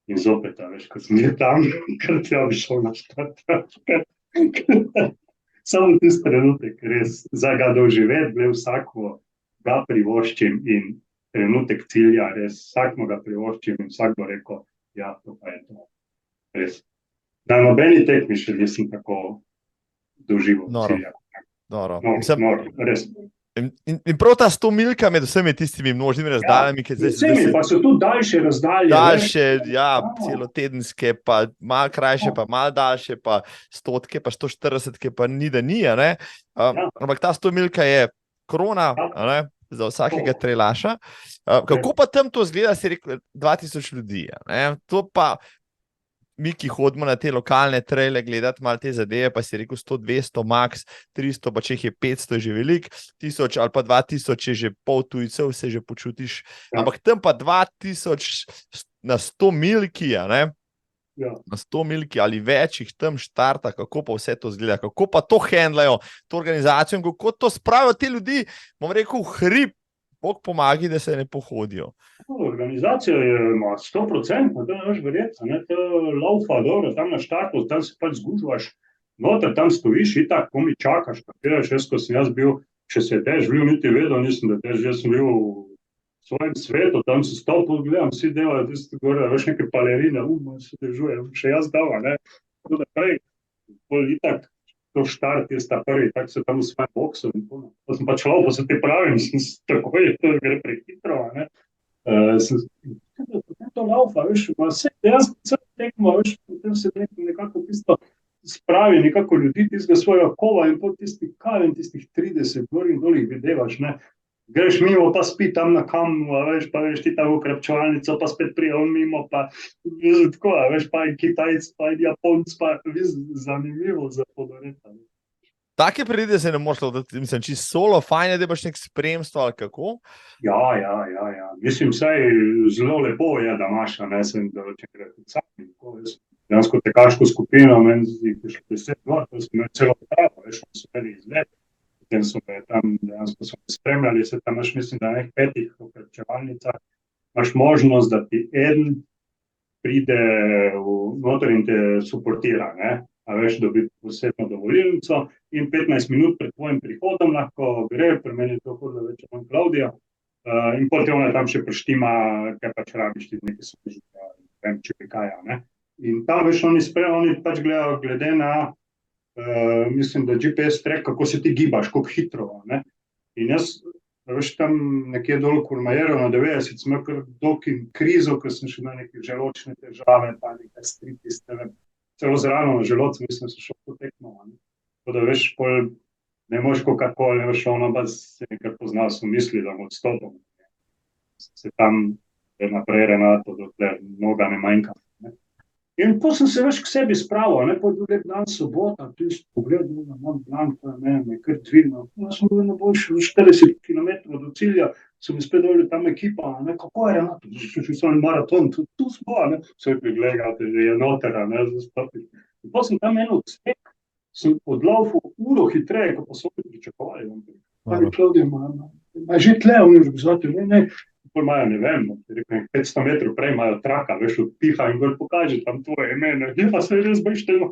In zopet, veš, ko sem je tam, ker tja bi šel na štart. Samo tisti trenutek, res, za ga doživeti, ble vsako ga privoščim in trenutek cilja, res, vsakmo ga privoščim in vsak bo rekel, ja, to pa je to. Res. Na nobeni tekmi še nisem tako doživel cilja. Noro. Res. In prav ta 100 milka med vsemi tistimi množnimi razdaljami, ki zdaj vsemi, pa so tudi daljše razdalje. Daljše, ja, celotedenske, pa malo krajše, pa malo daljše, pa 100, pa 140, pa ni da ni, ne? Ampak ta 100 milka je krona, ne? Za vsakega trelaša. Kako pa tam to zgleda, si rekel, 2000 ljudi, ne? To pa mi, ki hodimo na te lokalne trele gledati malo te zadeve, pa si rekel 100, 200, max, 300, pa če jih je 500, je že velik, 1000 ali pa 2000 je že pol tujcev, se že počutiš, ampak tam pa 2000 na 100 milki, ne? Ja. Na 100 milki ali več jih tam štarta, kako pa vse to zgleda, kako pa to handlajo, to organizacijo, kako to spravijo te ljudi, bom rekel, hrib, Bog pomagi, da se ne pohodijo. Organizacija ima 100%, to ne veš verjeti, ne, to laufa dobro, tam na štartu, tam se pač zgužvaš, noter tam stojiš in tako, ko mi čakaš, kapiraš, ko sem jaz bil, če se je tež bil, niti vedel, nisem, da tež, jaz sem bil v svojem svetu, tam se stop, gledam, vsi delajo, tisti gore, veš neke palerine, se držujem, še jaz dava, ne, to da prej, bolj itak, to štart je sta prvi, tako se tam v svojem boksu in to. To sem pač laupo, se ti pravim, sem takoj, to gre prehitro, ne. To laufa, veš, vse dejansko tekmo, veš, potem se nekako tisto spravi, nekako ljudi tistega svojega kova in po tistih kaven, tistih 30 gor in dol jih videvaš, ne. Greš mimo, pa spi tam na kamnu, veš, pa veš ti tam v krepčevalnico, pa spet prijel mimo, pa tako, veš, pa in Kitajc, pa in Japonc, pa zanimivo za podoreta. Take prirede se ne moraš loviti, mislim, čisto solo, fajn je, da imaš nek spremstvo ali kako? Ja. Mislim, saj zelo lepo je, da imaš, ne, sem določenkrat tudi sam, dejansko tekaško skupino, meni je še 10 gor, to sem imel celo pravo, veš, so imeli izlet. Potem so me tam dejansko spremljali, se tam imaš, mislim, da na nekih 5 okrepčevalnicah imaš možnost, da ti eden pride noter in te suportira, ne? A veš, dobi posebno dovolilnico in 15 minut pred tvojim prihodom lahko gre, pri meni je to hodila več ali manj Klaudija, in potem ona tam še preštima, kaj pač rabiš ti nekaj službe, ne vem, če kaj, ne? In tam veš, oni pač gledajo glede na, mislim, da GPS track, kako se ti gibaš, koliko hitro, ne? In jaz, veš, tam nekje dol Kurmajeru na 90, sem imel kar dolg in krizo, ker sem še imel neke želočne težave, pa nekaj stritis, celo z rano na želodcu, mislim, da sem šel po tekmo, ne? Tako da veš, pol ne moš kakakoli, veš, ono pa se nekaj poznal, so mislili, da bom odstopil. Se tam naprej Renato, dokler noga ne manjka. Ne? In po sem se veš k sebi spravil, ne, po drugi dan sobota, tisti pogled, na moj blanka, ne, me kar dvignil. Jaz sem bil na boljši 40 km do cilja, so mi spet dolje tam ekipa, ne, kako je Renato, sem maraton, tu smo, ne, vse prigledate, že je notera, ne, zastopiti. In po sem tam eno odsek, sem odlaufal uro hitreje, kot pa so pričakovali. Ali Klaudija, ima že tle, oni že bizoti, ne, pol imajo, ne vem, 500 metrov prej imajo traka, veš, odpiha in bolj pokaže tam tvoje ime, ne, pa se res bojiš telo.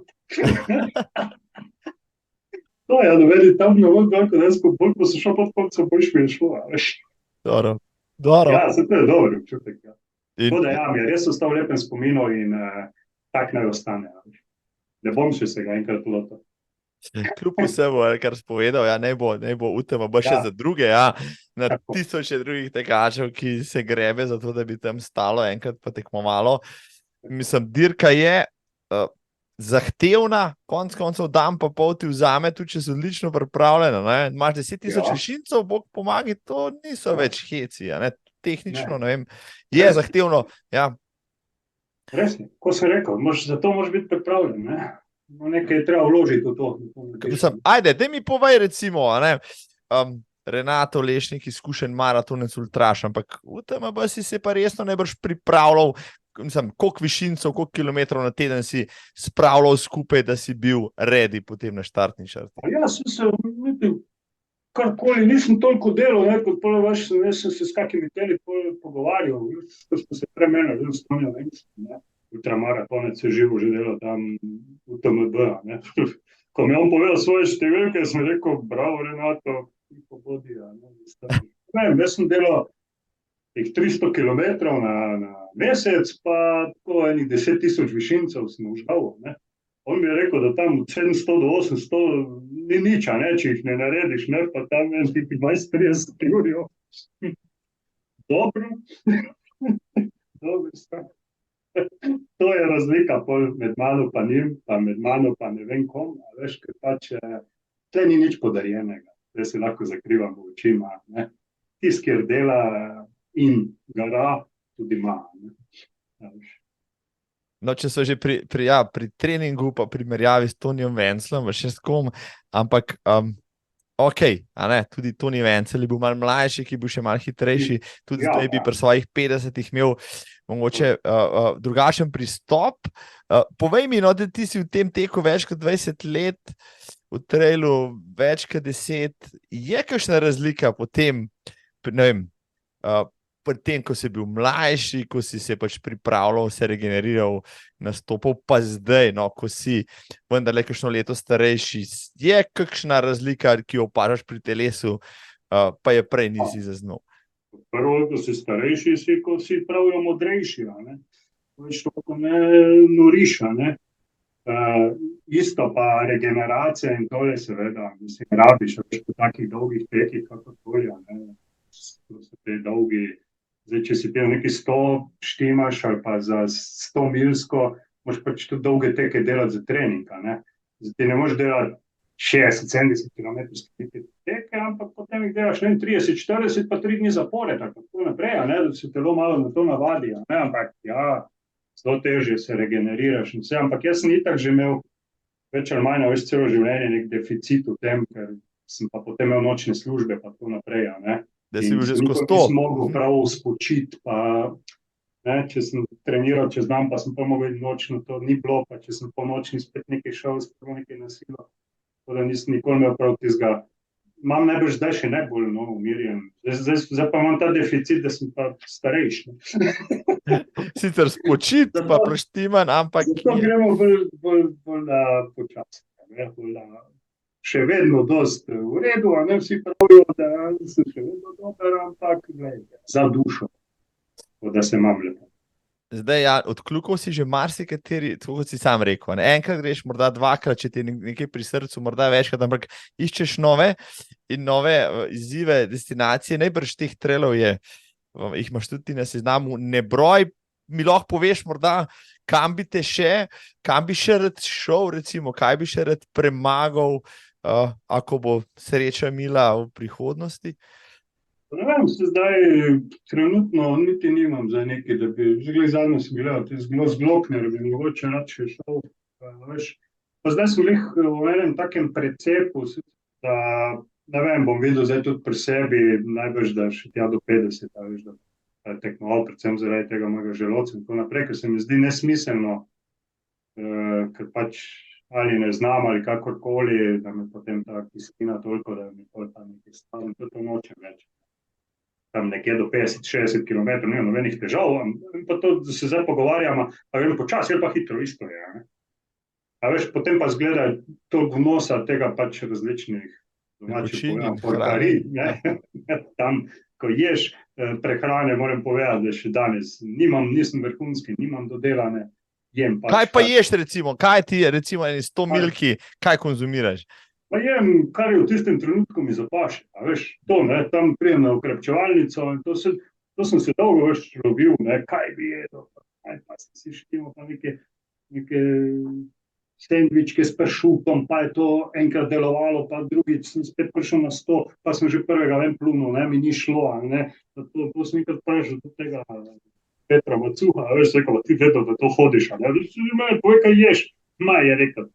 To je, da vedi tam na vod, bolj ko se šel pod konco, boljš mi je šlo, veš. Dobro. Ja, se to je dober občutek, ja. Tako da ja, mi je res ostal lepen spominov in tak naj ostane, veš. Ne bom še se ga enkrat lotil. Kljub vsemu, kar si povedal, ja, ne bo utema, bo še za druge, ja, na tisoče drugih tekačev, ki se grebe za to, da bi tam stalo enkrat pa tekmovalo. Mislim, dirka je zahtevna, konc koncev dan pa pol ti vzame, tudi če si odlično pripravljena, ne? Imaš 10.000 višincev, Bog pomagi, to niso več heci, ne? Tehnično, ne vem, je zahtevno, ja. Resno, ko sem rekel, zato moraš biti pripravljen, ne? Nekaj je treba vložiti v to. Mislim, ajde, daj mi povej recimo, ne, Renato Lešnik, izkušen maratonec ultraš, ampak v UTMB si se pa resno najbrž pripravljal, mislim, koliko višincev, koliko kilometrov na teden si spravljal skupaj, da si bil ready potem na štartni črti. Ja, sem se, karkoli, nisem toliko delal, ne, kot prvo vaš, sem se s kakimi teli pogovarjal, ko smo se premenili, ne. Ultramaratonec je živo že delal tam v UTMB, ne. Ko mi je on povedal svoje številke, sem rekel, bravo Renato, pobodija, ne. Ne, jaz sem delal 300 kilometrov na mesec, pa tako enih 10.000 višincev sem užgal, ne. On mi je rekel, da tam od 700 do 800 ni nič, ne, če jih ne narediš, ne, pa tam je 20-30 urijo. Dobro. Dobro stvar. To je razlika med mano pa njim, pa med mano pa ne vem kom, veš, ker pač tle ni nič podarjenega, zdaj se lahko zakrivamo očima, ne. Tisti, kjer dela in gara, tudi ima, ne. No, če so že pri treningu pa primerjavi s Tonijem Venclom, še s kom, ampak okej, a ne, tudi Toni Vencel je bil malo mlajši, ki bo še malo hitrejši, tudi zdaj bi pri svojih 50-ih imel mogoče drugačen pristop. Povej mi, no, da ti si v tem teku več kot 20 let, v trailu več kot 10, je kakšna razlika potem, ne vem, pri tem, ko si bil mlajši, ko si se pač pripravljal, se regeneriral, nastopal, pa zdaj, no, ko si vendarle kakšno leto starejši, je kakšna razlika, ki jo opažaš pri telesu, pa je prej nisi zaznal? Prvo, ko si starejši, ko si pravijo modrejši, ne. Več toliko ne noriš, ne. Isto pa regeneracija in tole seveda, mislim, rabiš, več po takih dolgih tekih, kakorkoli, ne. To so te dolgi. Zdaj, če si pel neki 100 štimaš ali pa za 100 milsko, moraš pač tudi dolge teke delati za trening, ne. Zdaj ti ne moreš delati 60-70 kilometrske teke, ampak potem jih delaš 30-40 pa 3 dni zapored, tako naprej, ne, da se telo malo na to navadi, ne, ampak ja, zelo težje se regeneriraš in vse, ampak jaz sem itak že imel več ali manj, veš, celo življenje nek deficit v tem, ker sem pa potem imel nočne službe pa tako naprej, ne. Da si bil že skozi to. Nisem mogel prav spočiti, pa ne, če sem treniral čez dan, pa sem pa mogel nočno, to ni bilo, pa če sem po nočni spet nekaj šel, spet nekaj nasilo, tako da nisem nikoli imel prav tistega imam najbrž zdaj še najbolj umirjen. Zdaj pa imam ta deficit, da sem pa starejši. Sicer spočit, pa preštiman, ampak zato gremo bolj počasi. Še vedno dost v redu, a ne vsi pravijo, da sem še vedno dober, ampak za dušo, da se imam lepo. Zdaj, ja, odkljukal si že marsikateri, tako kot si sam rekel. Ne? Enkrat greš, morda dvakrat, če ti je nekaj pri srcu, morda večkrat, ampak iščeš nove in nove izzive, destinacije. Najbrž teh trailov je, jih imaš tudi na seznamu, nebroj. Mi lahko poveš morda, kam bi še rad šel, recimo, kaj bi še rad premagal, ako bo sreča mila v prihodnosti? Ne vem, se zdaj trenutno niti nimam za nekaj, da bi že zadnjo sem gledal, to je zelo zglokner, bi mogoče rad še šel. Veš. Pa zdaj sem v enem takem precepu, da ne vem, bom videl zdaj tudi pri sebi, najbrž da še tja do 50, veš, da tekmoval, predvsem zaradi tega mojega želodca in tako naprej, ker se mi zdi nesmiselno, ker pač ali ne znam ali kakorkoli, da me potem ta kislina toliko, da mi pol tam nekaj stavim, to nočem več. Tam nekje do 50-60 km, nimam nobenih težav, in pa to, da se zdaj pogovarjamo, pa grem počasi, ali pa hitro, isto je. Ne? A veš, potem pa zgleda toliko vnosa tega pač različnih domačih porkarij, tam, ko ješ prehrane, moram povedati, da še danes nisem vrhunski, nimam dodelane, jem pač. Kaj pa ješ, recimo? Kaj ti je, recimo, 100 milki, kaj konzumiraš? Pa jem, kar je v tistem trenutku mi zapaše. A veš, to, ne, tam prijem na okrepčevalnico in to sem se dolgo več lovil, ne, kaj bi jedel, pa sem si štimo pa neke sendvičke s pršutom, pa je to enkrat delovalo, pa drugič sem spet prišel na 100, pa sem že prvega plunil, ne, mi ni šlo, ne, to sem enkrat prišel do tega Petra Macuha, a veš, rekel, ti vedel, da to hodiš, ne, povej, kaj ješ, je rekel,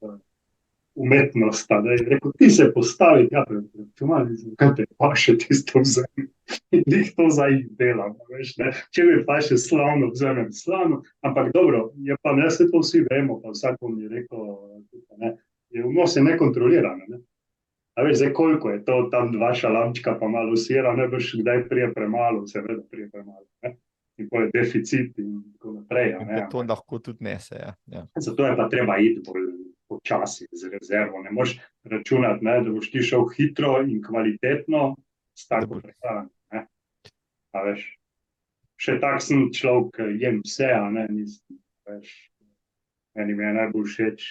umetnost, da je rekel, ti se postavi, kaj te paše tisto vzemi. In jih to zdaj delam, veš, ne. Če mi paše slano, vzemem slano, ampak dobro, je pa ne, se to vsi vemo, pa vsako mi je rekel, ne, vnos je nekontroliran, ne. A veš, zdaj koliko je to, tam 2 šalamčka pa malo sira, ne veš, kdaj prije premalo, seveda prije premalo, ne. In pa je deficit in tako naprej, ne. To lahko tudi nese, ja. Zato je pa treba iti bolj počasi z rezervo. Ne moš računati, ne, da boš ti šel hitro in kvalitetno s tako prehrano. A veš, še tak sem človek, jem vse, a ne, nisem, veš, meni mi je najbolj všeč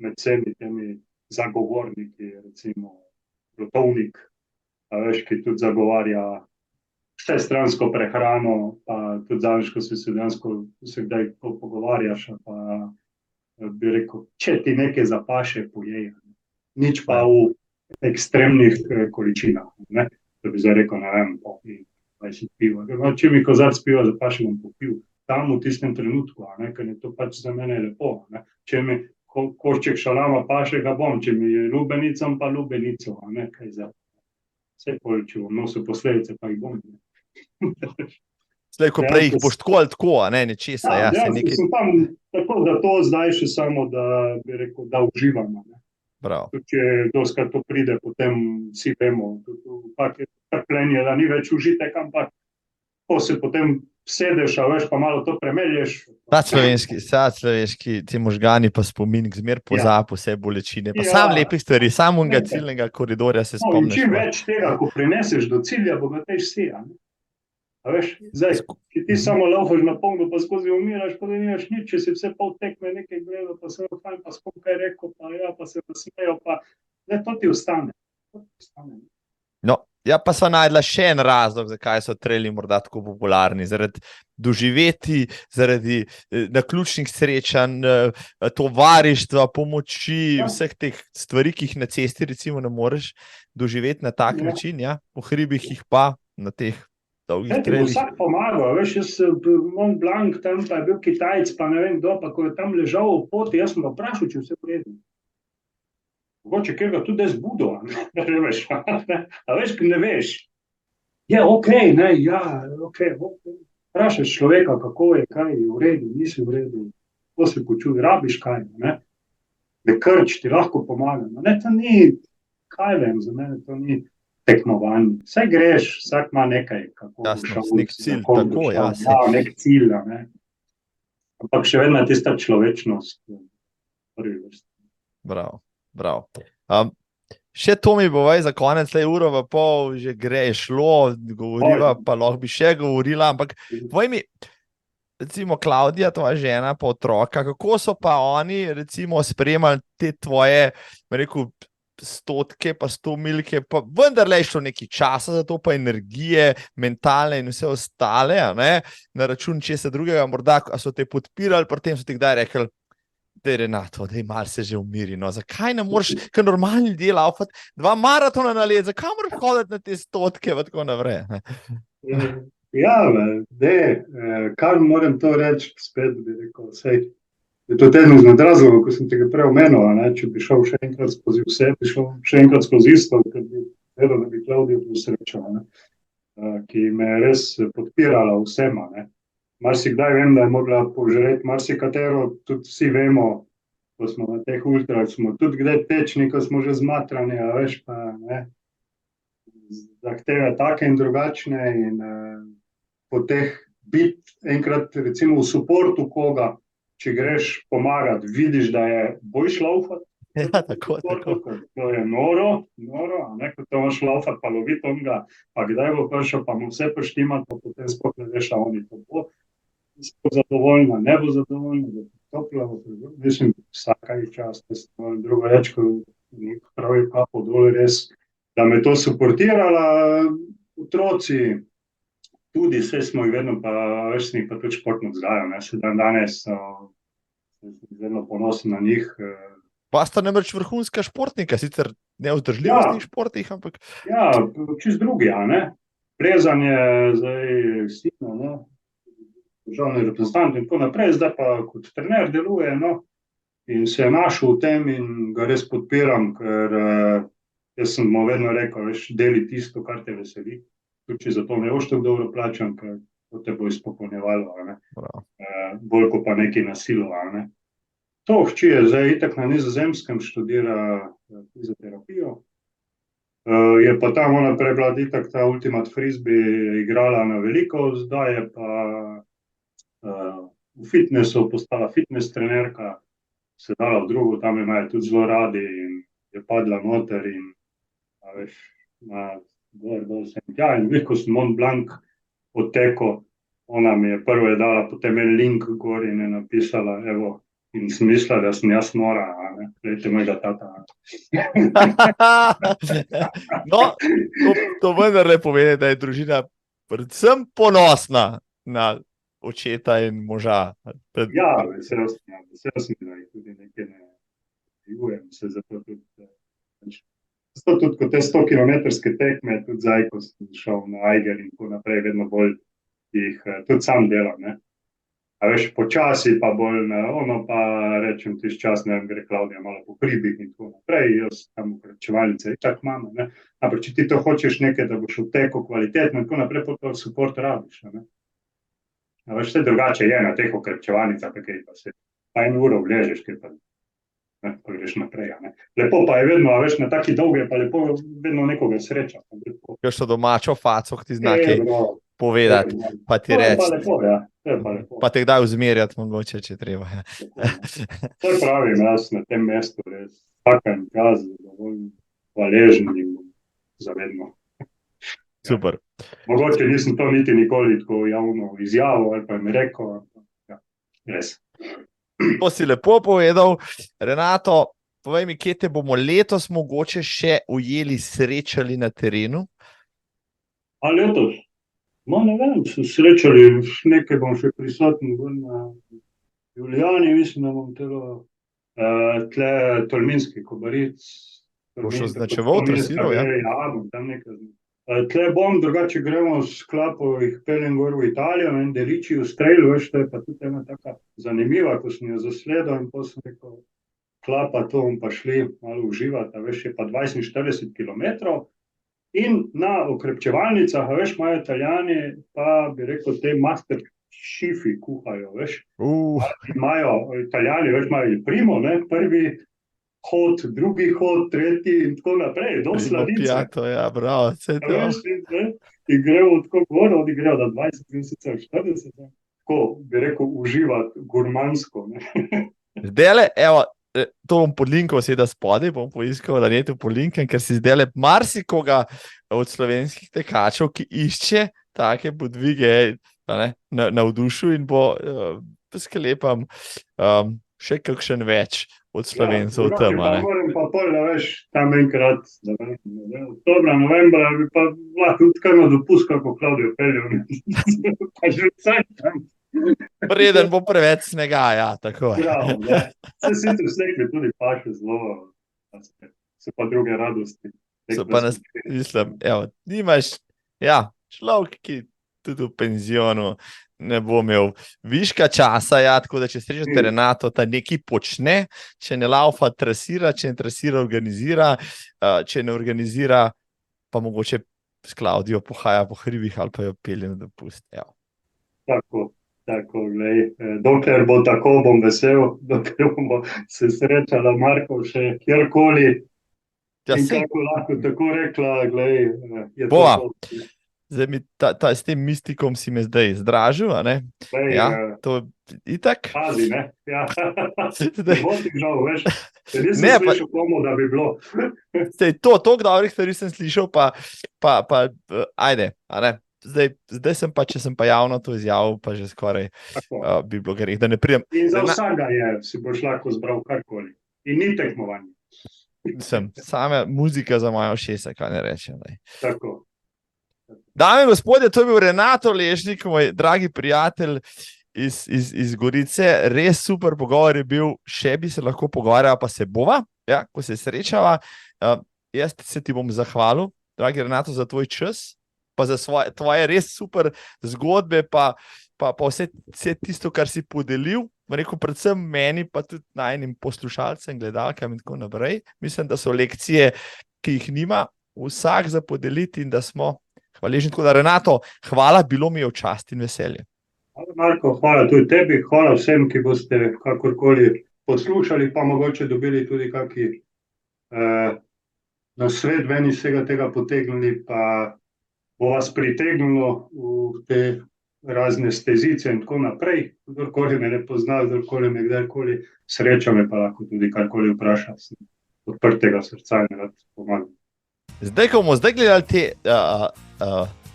med vsemi temi zagovorniki, recimo Rotovnik, a veš, ki tudi zagovarja vsestransko prehrano, pa tudi zadnjič, ko si se dejansko se kdaj pogovarjaš, pa bi rekel, če ti nekaj zapaše, pojej. Nič pa v ekstremnih količinah, ne? Da bi zdaj rekel, ne vem, popij 20 piva. Če mi kozarc piva zapaše, bom popil tam v tistem trenutku, ne? Ker je to pač za mene lepo. Ne? Če mi košček šalama paše, ga bom, če mi je lubenicam, pa lubenico, ne? Kaj za vse pol, če bom nosil posledice, pa jih bom. Slej, ko prej jih boš tako ali tako, ne, nečesa. Ja, sem tam, tako da to zdaj še samo, da bi rekel, da uživamo. Če doskrat to pride, potem vsi vemo, trpljenje, da ni več užitek, ampak ko se potem sedeš, a veš, pa malo to premelješ. Slovenski, ti možgani pa spominik, zmer pozab vse bolečine, pa sam lepih stvari, samo unega ciljnega koridorja se spomniš. Čim več tega, ko prineseš do cilja, bogatejš si, a ne? A veš, zdaj, če ti samo laufaš na polno, pa skozi umiraš, pa da nimaš nič, če si vse pol tekme nekaj gledal, pa se fajn, pa skoro kaj rekel, pa se nasmejo, pa ne, to ti ostane. No, ja, pa sva najdla še en razlog, zakaj so traili morda tako popularni, zaradi doživeti, zaradi naključnih srečanj, tovarištva, pomoči, vseh teh stvari, ki jih na cesti recimo ne moreš doživeti na tak način, ja, po hribih jih pa na teh dolgih trailih. Vsak pomaga, veš, jaz Mont Blanc, tam pa je bil Kitajec, pa ne vem kdo, pa ko je tam ležal v poti, jaz sem ga vprašal, če vse v redu. Mogoče, ker ga tudi jaz budo, ne veš, a veš, ker ne veš. Je okej, ne, ja, okej. Vprašaš človeka, kako je, kaj je v redu, nisi v redu, ko se počuti, rabiš kaj, ne. Ne krč, ti lahko pomaga, ne, to ni, kaj vem, za mene to ni. tekmovanj. Vse greš, vsak ima nekaj, kako Jasno, bo šel, nek cilj, za kom bo tako, šel. ja, saj. Ja, nek cilj, ne. Ampak še vedno je tista človečnost v prvi vrsti. Bravo, bravo. Še to mi bo za konec, uro v pol, že gre, je šlo, govoriva, pa lahko bi še govorila, ampak povej mi, recimo Klavdija, tvoja žena, pa otroka, kako so pa oni, recimo, spremljali te tvoje, rekel, stotke, pa 100 milke, pa vendarle je šlo nekaj časa za to, pa energije, mentalne in vse ostale, ne, na račun česa drugega, morda so te podpirali, potem so ti kdaj rekli, da je Renato, da je malo se že umiri, no, zakaj ne moreš, ker normalni ljudje laufati 2 maratona na let, zakaj moraš hoditi na te stotke, pa tako naprej, ne? Ja, kar moram to reči, spet bi rekel, sej, je to eden izmed razlogov, ko sem tega prej omenil, ne, če bi šel še enkrat skozi vse, bi šel še enkrat skozi isto, ker bi vedel, da bi Klavdijo posrečal, ki me je res podpirala vsema, ne. Marsikdaj vem, da je mogla požreti marsikatero, tudi vsi vemo, ko smo na teh ultrah, smo tudi kdaj tečni, ko smo že zmatrani, a veš, pa ne, zahteve take in drugačne in po teh biti enkrat recimo v suportu koga, če greš pomagati, vidiš, da je boljš laufati. Ja, tako. To je noro, a ne, ko te moš laufati, pa loviti onga, pa kdaj bo prišel, pa mu vse prištimati, pa potem sploh ne veš, a oni to bo zadovoljna, ne bo zadovoljna, da je toplo, mislim, vsaka je čas, drugo reč, ko pravi kapo dol, res, da me to suportirala, otroci, tudi vse smo jih vedno, pa več sem jih pa tudi športno vzgajal, ne, se danes sem vedno ponosen na njih. Pa sta namreč vrhunska športnika, sicer ne v vzdržljivostnih športih, ampak... Ja, čist drugi, a ne, plezanje, zdaj sitno, ne, državni reprezentant in tako naprej, zdaj pa kot trener deluje, no, in se je našel v tem in ga res podpiram, ker jaz sem mu vedno rekel, veš, deli tisto, kar te veseli. Tudi če za to ne boš tako dobro plačan, ker to te bo izpopolnjevalo, ne. Bolj ko pa nekaj nasilo, ne. To hči je zdaj itak na Nizozemskem, študira fizioterapijo. Je pa tam ona prej bila itak ta Ultimate Frisbee igrala na veliko, zdaj je pa v fitnessu postala fitness trenerka, se dala v drugo, tam imajo tudi zelo radi in je padla noter in a veš, in veliko sem Mont Blanc odtekel, ona mi je prvo je dala potem en link gor in je napisala, evo, in sem mislila, da sem jaz nora, a ne, glejte mojega tata. No, to vendarle pomeni, da je družina predvsem ponosna na očeta in moža. Ja, vesel sem, da jih tudi nekaj ne jujem, se zato tudi kot te 100-kilometrske tekme, tudi zdaj, ko sem šel na Eiger in tako naprej, vedno bolj jih tudi sam delam, ne. A veš, počasi pa bolj na ono, pa rečem tisti čas, ne vem, gre Klavdija malo po hribih in tako naprej, jaz tam ukrepčevalnice itak imam, ne. Ampak če ti to hočeš nekaj, da boš odtekel kvalitetno in tako naprej, pa to support rabiš, ne. A veš, vse drugače je na teh ukrepčevalnicah, pa se pa 1 uro vležeš, kaj pa pa greš naprej, a ne. Lepo pa je vedno, a veš, na taki dolge pa lepo vedno nekoga sreča. Kakšno domačo faco, ki ti zna kaj povedati, pa ti reči. To je pa lepo, ja. To je pa lepo. Pa te kdaj uzmerjati mogoče, če treba. To pravim, jaz na tem mestu res takam jaz dovolj hvaležen in zavedno. Super. Mogoče nisem to niti nikoli tako javno izjavil ali pa mi rekel, ja, res. To si lepo povedal. Renato, povej mi, kje te bomo letos mogoče še ujeli, srečali na terenu? A letos? No, ne vem, se srečali, nekaj bom še prisoten na Julijani, mislim, da bom tle Tolminski Kobaric. Boš označeval trasiro, ja? Ja, bom tam nekaj. Tle bom, drugače gremo s klapo, jih peljem gor v Italijo, en Deliči v Strelu, veš, to je pa tudi ena taka zanimiva, ko sem jo zasledal in potem sem rekel, klapa, to bom pa šli malo uživati, veš, je pa 42 kilometrov in na okrepčevalnicah, veš, imajo Italijani, pa bi rekel, te master šifi kuhajo, veš. Imajo Italijani, veš, imajo il primo, ne, prvi hod, drugi hod, tretji in tako naprej, do sladice. Pijato, ja, bravo, vse A to. veš, in grejo tako gor, oni grejo na 20, 30, 40, tako bi rekel, uživati gurmansko, ne. Zdajle, evo, to bom podlinkal seveda spodaj, bom poiskal na netu podlinkem, ker si zdajle marsikoga od slovenskih tekačev, ki išče take podvige, navdušil in bo sklepam še kakšen več od Slovencev tam. Pa moram pa pol, da veš, tam enkrat, oktobra, novembra, bi pa lahko tudi kar na dopust, kako Klavdijo peljev, pa že vsaj tam. Preden bo preveč snega, ja, tako. Bravo, da. Se sicer sneg mi tudi paše zelo, so pa druge radosti. So pa nas, mislim, evo, nimaš, ja, človek, ki tudi v penzionu ne bo imel viška časa, ja, tako da če srečate Renato, ta nekaj počne, če ne laufa, trasira, če ne trasira, organizira, če ne organizira, pa mogoče s Klavdijo pohaja po hribih ali pa jo pelje na dopust, evo. Tako, glej, dokler bo tako, bom vesel, dokler bomo se srečala, Marko, še kjerkoli. Ja, in kako lahko tako rekla, glej, je Bova. to. Zdaj mi s tem mistikom si me zdaj zdražil, a ne? Glej, Ja, to itak. pazi, ne? Ja. Zdaj- Ne bo ti žal, veš. Nisem Ne, pa- slišal komu, da bi bilo. Zdaj, toliko dobrih stvari sem slišal, pa ajde, a ne? Zdaj sem pa, če sem pa javno to izjavil, pa že skoraj Tako. bi bilo greh, da ne pridem. In za vsega je, si boš lahko zbral karkoli. In ni tekmovanje. Same muzika za moja ušesa, kaj ne rečem. Ne. Tako. Dame in gospodje, to je bil Renato Lešnik, moj dragi prijatelj iz Gorice. Res super pogovor je bil, še bi se lahko pogovarjala, pa se bova, ja, ko se srečava. Jaz se ti bom zahvalil, dragi Renato, za tvoj čas, pa za tvoje res super zgodbe, pa vse tisto, kar si podelil, rekel, predvsem meni, pa tudi najnim poslušalcem, gledalkam in tako naprej. Mislim, da so lekcije, ki jih nima vsak za podeliti in da smo hvaležni. Tako da, Renato, hvala, bilo mi je v čast in veselje. Marko, hvala tudi tebi, hvala vsem, ki boste kakorkoli poslušali, pa mogoče dobili tudi kaki nasvet ven iz vsega tega potegnili, pa bo vas pritegnilo v te razne stezice in tako naprej. Kdorkoli me ne pozna, kdorkoli me kdajkoli sreča, me pa lahko tudi karkoli vpraša. Sem odprtega srca in rad pomagam. Zdaj, ko bomo gledali te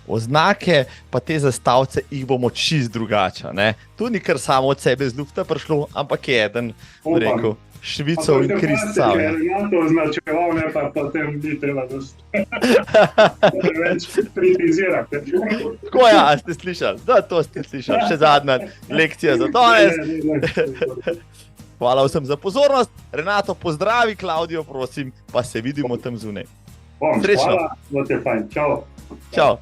oznake, pa te zastavce, jih bomo čist drugače. Tu ni kar samo od sebe z lufta prišlo, ampak je eden, rekel, Švicov in Kristal. Če je Renato označeval, ne pa potem ni treba dosti. Preveč kritizirate. Tako ja, ste slišali? Da, to ste slišali. Še zadnja lekcija za danes. Hvala vsem za pozornost. Renato, pozdravi, Klavdijo, prosim, pa se vidimo tam zunaj. Bom, Srečno. hvala, bo te fajn. Čau. Čau.